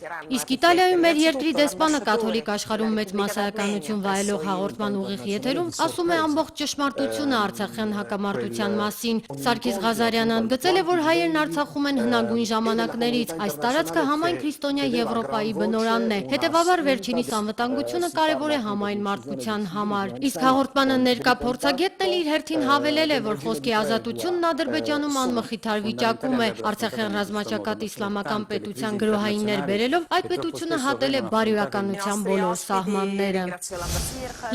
Իսկ Իտալիայում մեր երկրի դեսպանը կաթոլիկ աշխարհում մեծ մասսայականություն վայելող հաղորդման ուղիղ եթերում ասում է ամբողջ ճշմարտությունը Արցախյան հակամարտության մասին։ Սարգիս Ղազարյանն ընդգծել է, որ հայերն Արցախում են հնագույն ժամանակներից։ Այս տարածքը համայն քրիստոնյա Եվրոպայի բնորանն է։ Հետևաբար վերջինիս անվտանգությունը կարևոր է համայն մարդկության համար։ Իսկ հաղորդմանը ներկա փորձագետն էլ իր հերթին հավելել է, որ խոսքի ազատությունն Ադրբեջանում անմխիթար վիճակում է։ Արցախյան ռազմաճակատ իսլամական պետության գրոհայիններ բերելով այդ պետությունը հատել է բարոյականության բոլոր սահմանները։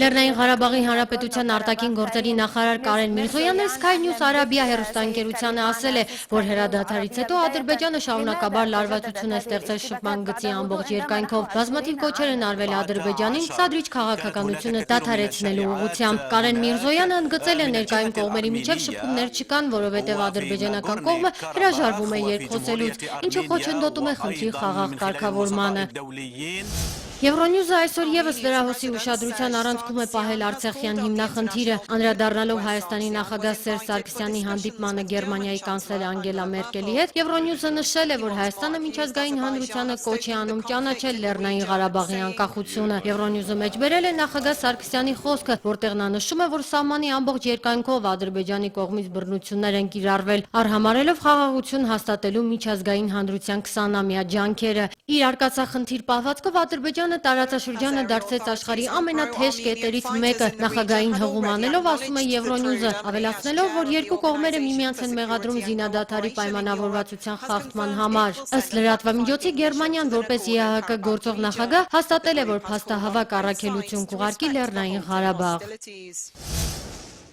Լեռնային Ղարաբաղի Հանրապետության արտաքին գործերի նախարար Կարեն Միրզոյանը Sky News Arabia հեռուստաընկերությանը ասել է, որ հրադադարից հետո Ադրբեջանը շարունակաբար լարվածություն է ստեղծել շփման գծի ամբողջ երկայնքով։ Բազմաթիվ կոչեր են արվել Ադրբեջանին սադրիչ քաղաքականությունը դադարեցնելու ուղղությամբ։ Կարեն Միրզոյանը ընդգծել է ներկայում կողմերի միջև շփումներ չկան, որովհետև ադրբեջանական կողմը հրաժարվում է երկխոսելուց, ինչը խոչընդոտում է խնդրի խաղաղ կարգավորմանը։ Եվրոնյուզը այսօր եւս լրահոսի ուշադրության առանցքում է պահել Արցախյան հիմնախնդիրը, անդրադառնալով Հայաստանի նախագահ Սերժ Սարգսյանի հանդիպմանը Գերմանիայի կանցլեր Անգելա Մերկելի հետ, Եվրոնյուզը նշել է, որ Հայաստանը միջազգային հանրությանը կոչ է անում ճանաչել Լեռնային Ղարաբաղի անկախությունը։ Եվրոնյուզը մեջբերել է նախագահ Սարգսյանի խոսքը, որտեղ նա նշում է, որ սահմանի ամբողջ երկայնքով Ադրբեջանի կողմից բռնություններ են կիրառվել, արհամարելով խաղաղություն հաստատելու միջազգային հանրության 20-ամյա ջանքերը։ Իր արկածախնդիր պահվածքով Ադրբեջանը տարածաշրջանը դարձեց աշխարհի ամենաթեժ կետերից մեկը, նախագահային հղում անելով, ասում է Եվրոնյուզը, ավելացնելով, որ երկու կողմերը միմյանց են մեղադրում զինադադարի պայմանավորվածության խախտման համար։ Ըստ լրատվամիջոցի Գերմանիան որպես ԵԱՀԿ գործող նախագահ հաստատել է, որ փաստահավաք առաքելություն կուղարկի Լեռնային Ղարաբաղ։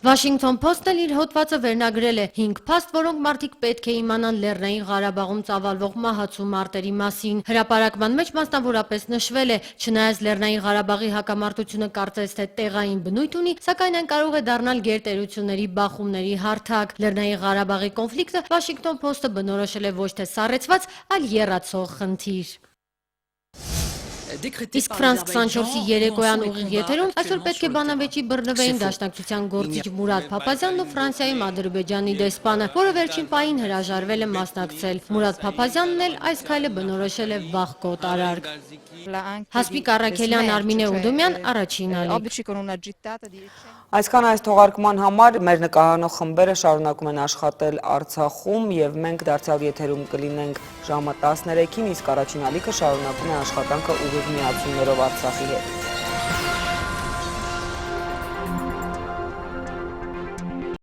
Washington Post-ն էլ իր հոդվածը վերնագրել է 5 փաստ, որոնք մարդիկ պետք է իմանան Լեռնային Ղարաբաղում ծավալվող մահացու մարտերի մասին։ Հրապարակման մեջ մասնավորապես նշվել է, չնայած Լեռնային Ղարաբաղի հակամարտությունը կարծես թե տեղային բնույթ ունի, սակայն այն կարող է դառնալ գերտերությունների բախումների հարթակ։ Լեռնային Ղարաբաղի կոնֆլիկտը Washington Post-ը բնորոշել է ոչ թե սառեցված, այլ եռացող խնդիր։ Իսկ Ֆրանս 24-ի երեկոյան ուղիղ եթերում այսօր պետք է բանավեճի բռնվեին դաշնակցության գործիչ Մուրադ Փափազյանն ու Ֆրանսիայում Ադրբեջանի դեսպանը, որը վերջին պահին հրաժարվել է մասնակցել։ Մուրադ Փափազյանն էլ այս քայլը բնորոշել է վախկոտ արարք։ Հասմիկ Առաքելյան, Արմինե Ուդումյան, Առաջին ալիք։ Այսքան այս թողարկման համար մեր նկարահանող խմբերը շարունակում են աշխատել Արցախում եւ մենք դարձյալ եթերում կլինենք ժամը 13-ին, իսկ Առաջին ալիքը շարունակում է աշխատանքը ուղիղ միացումներով Արցախի հետ։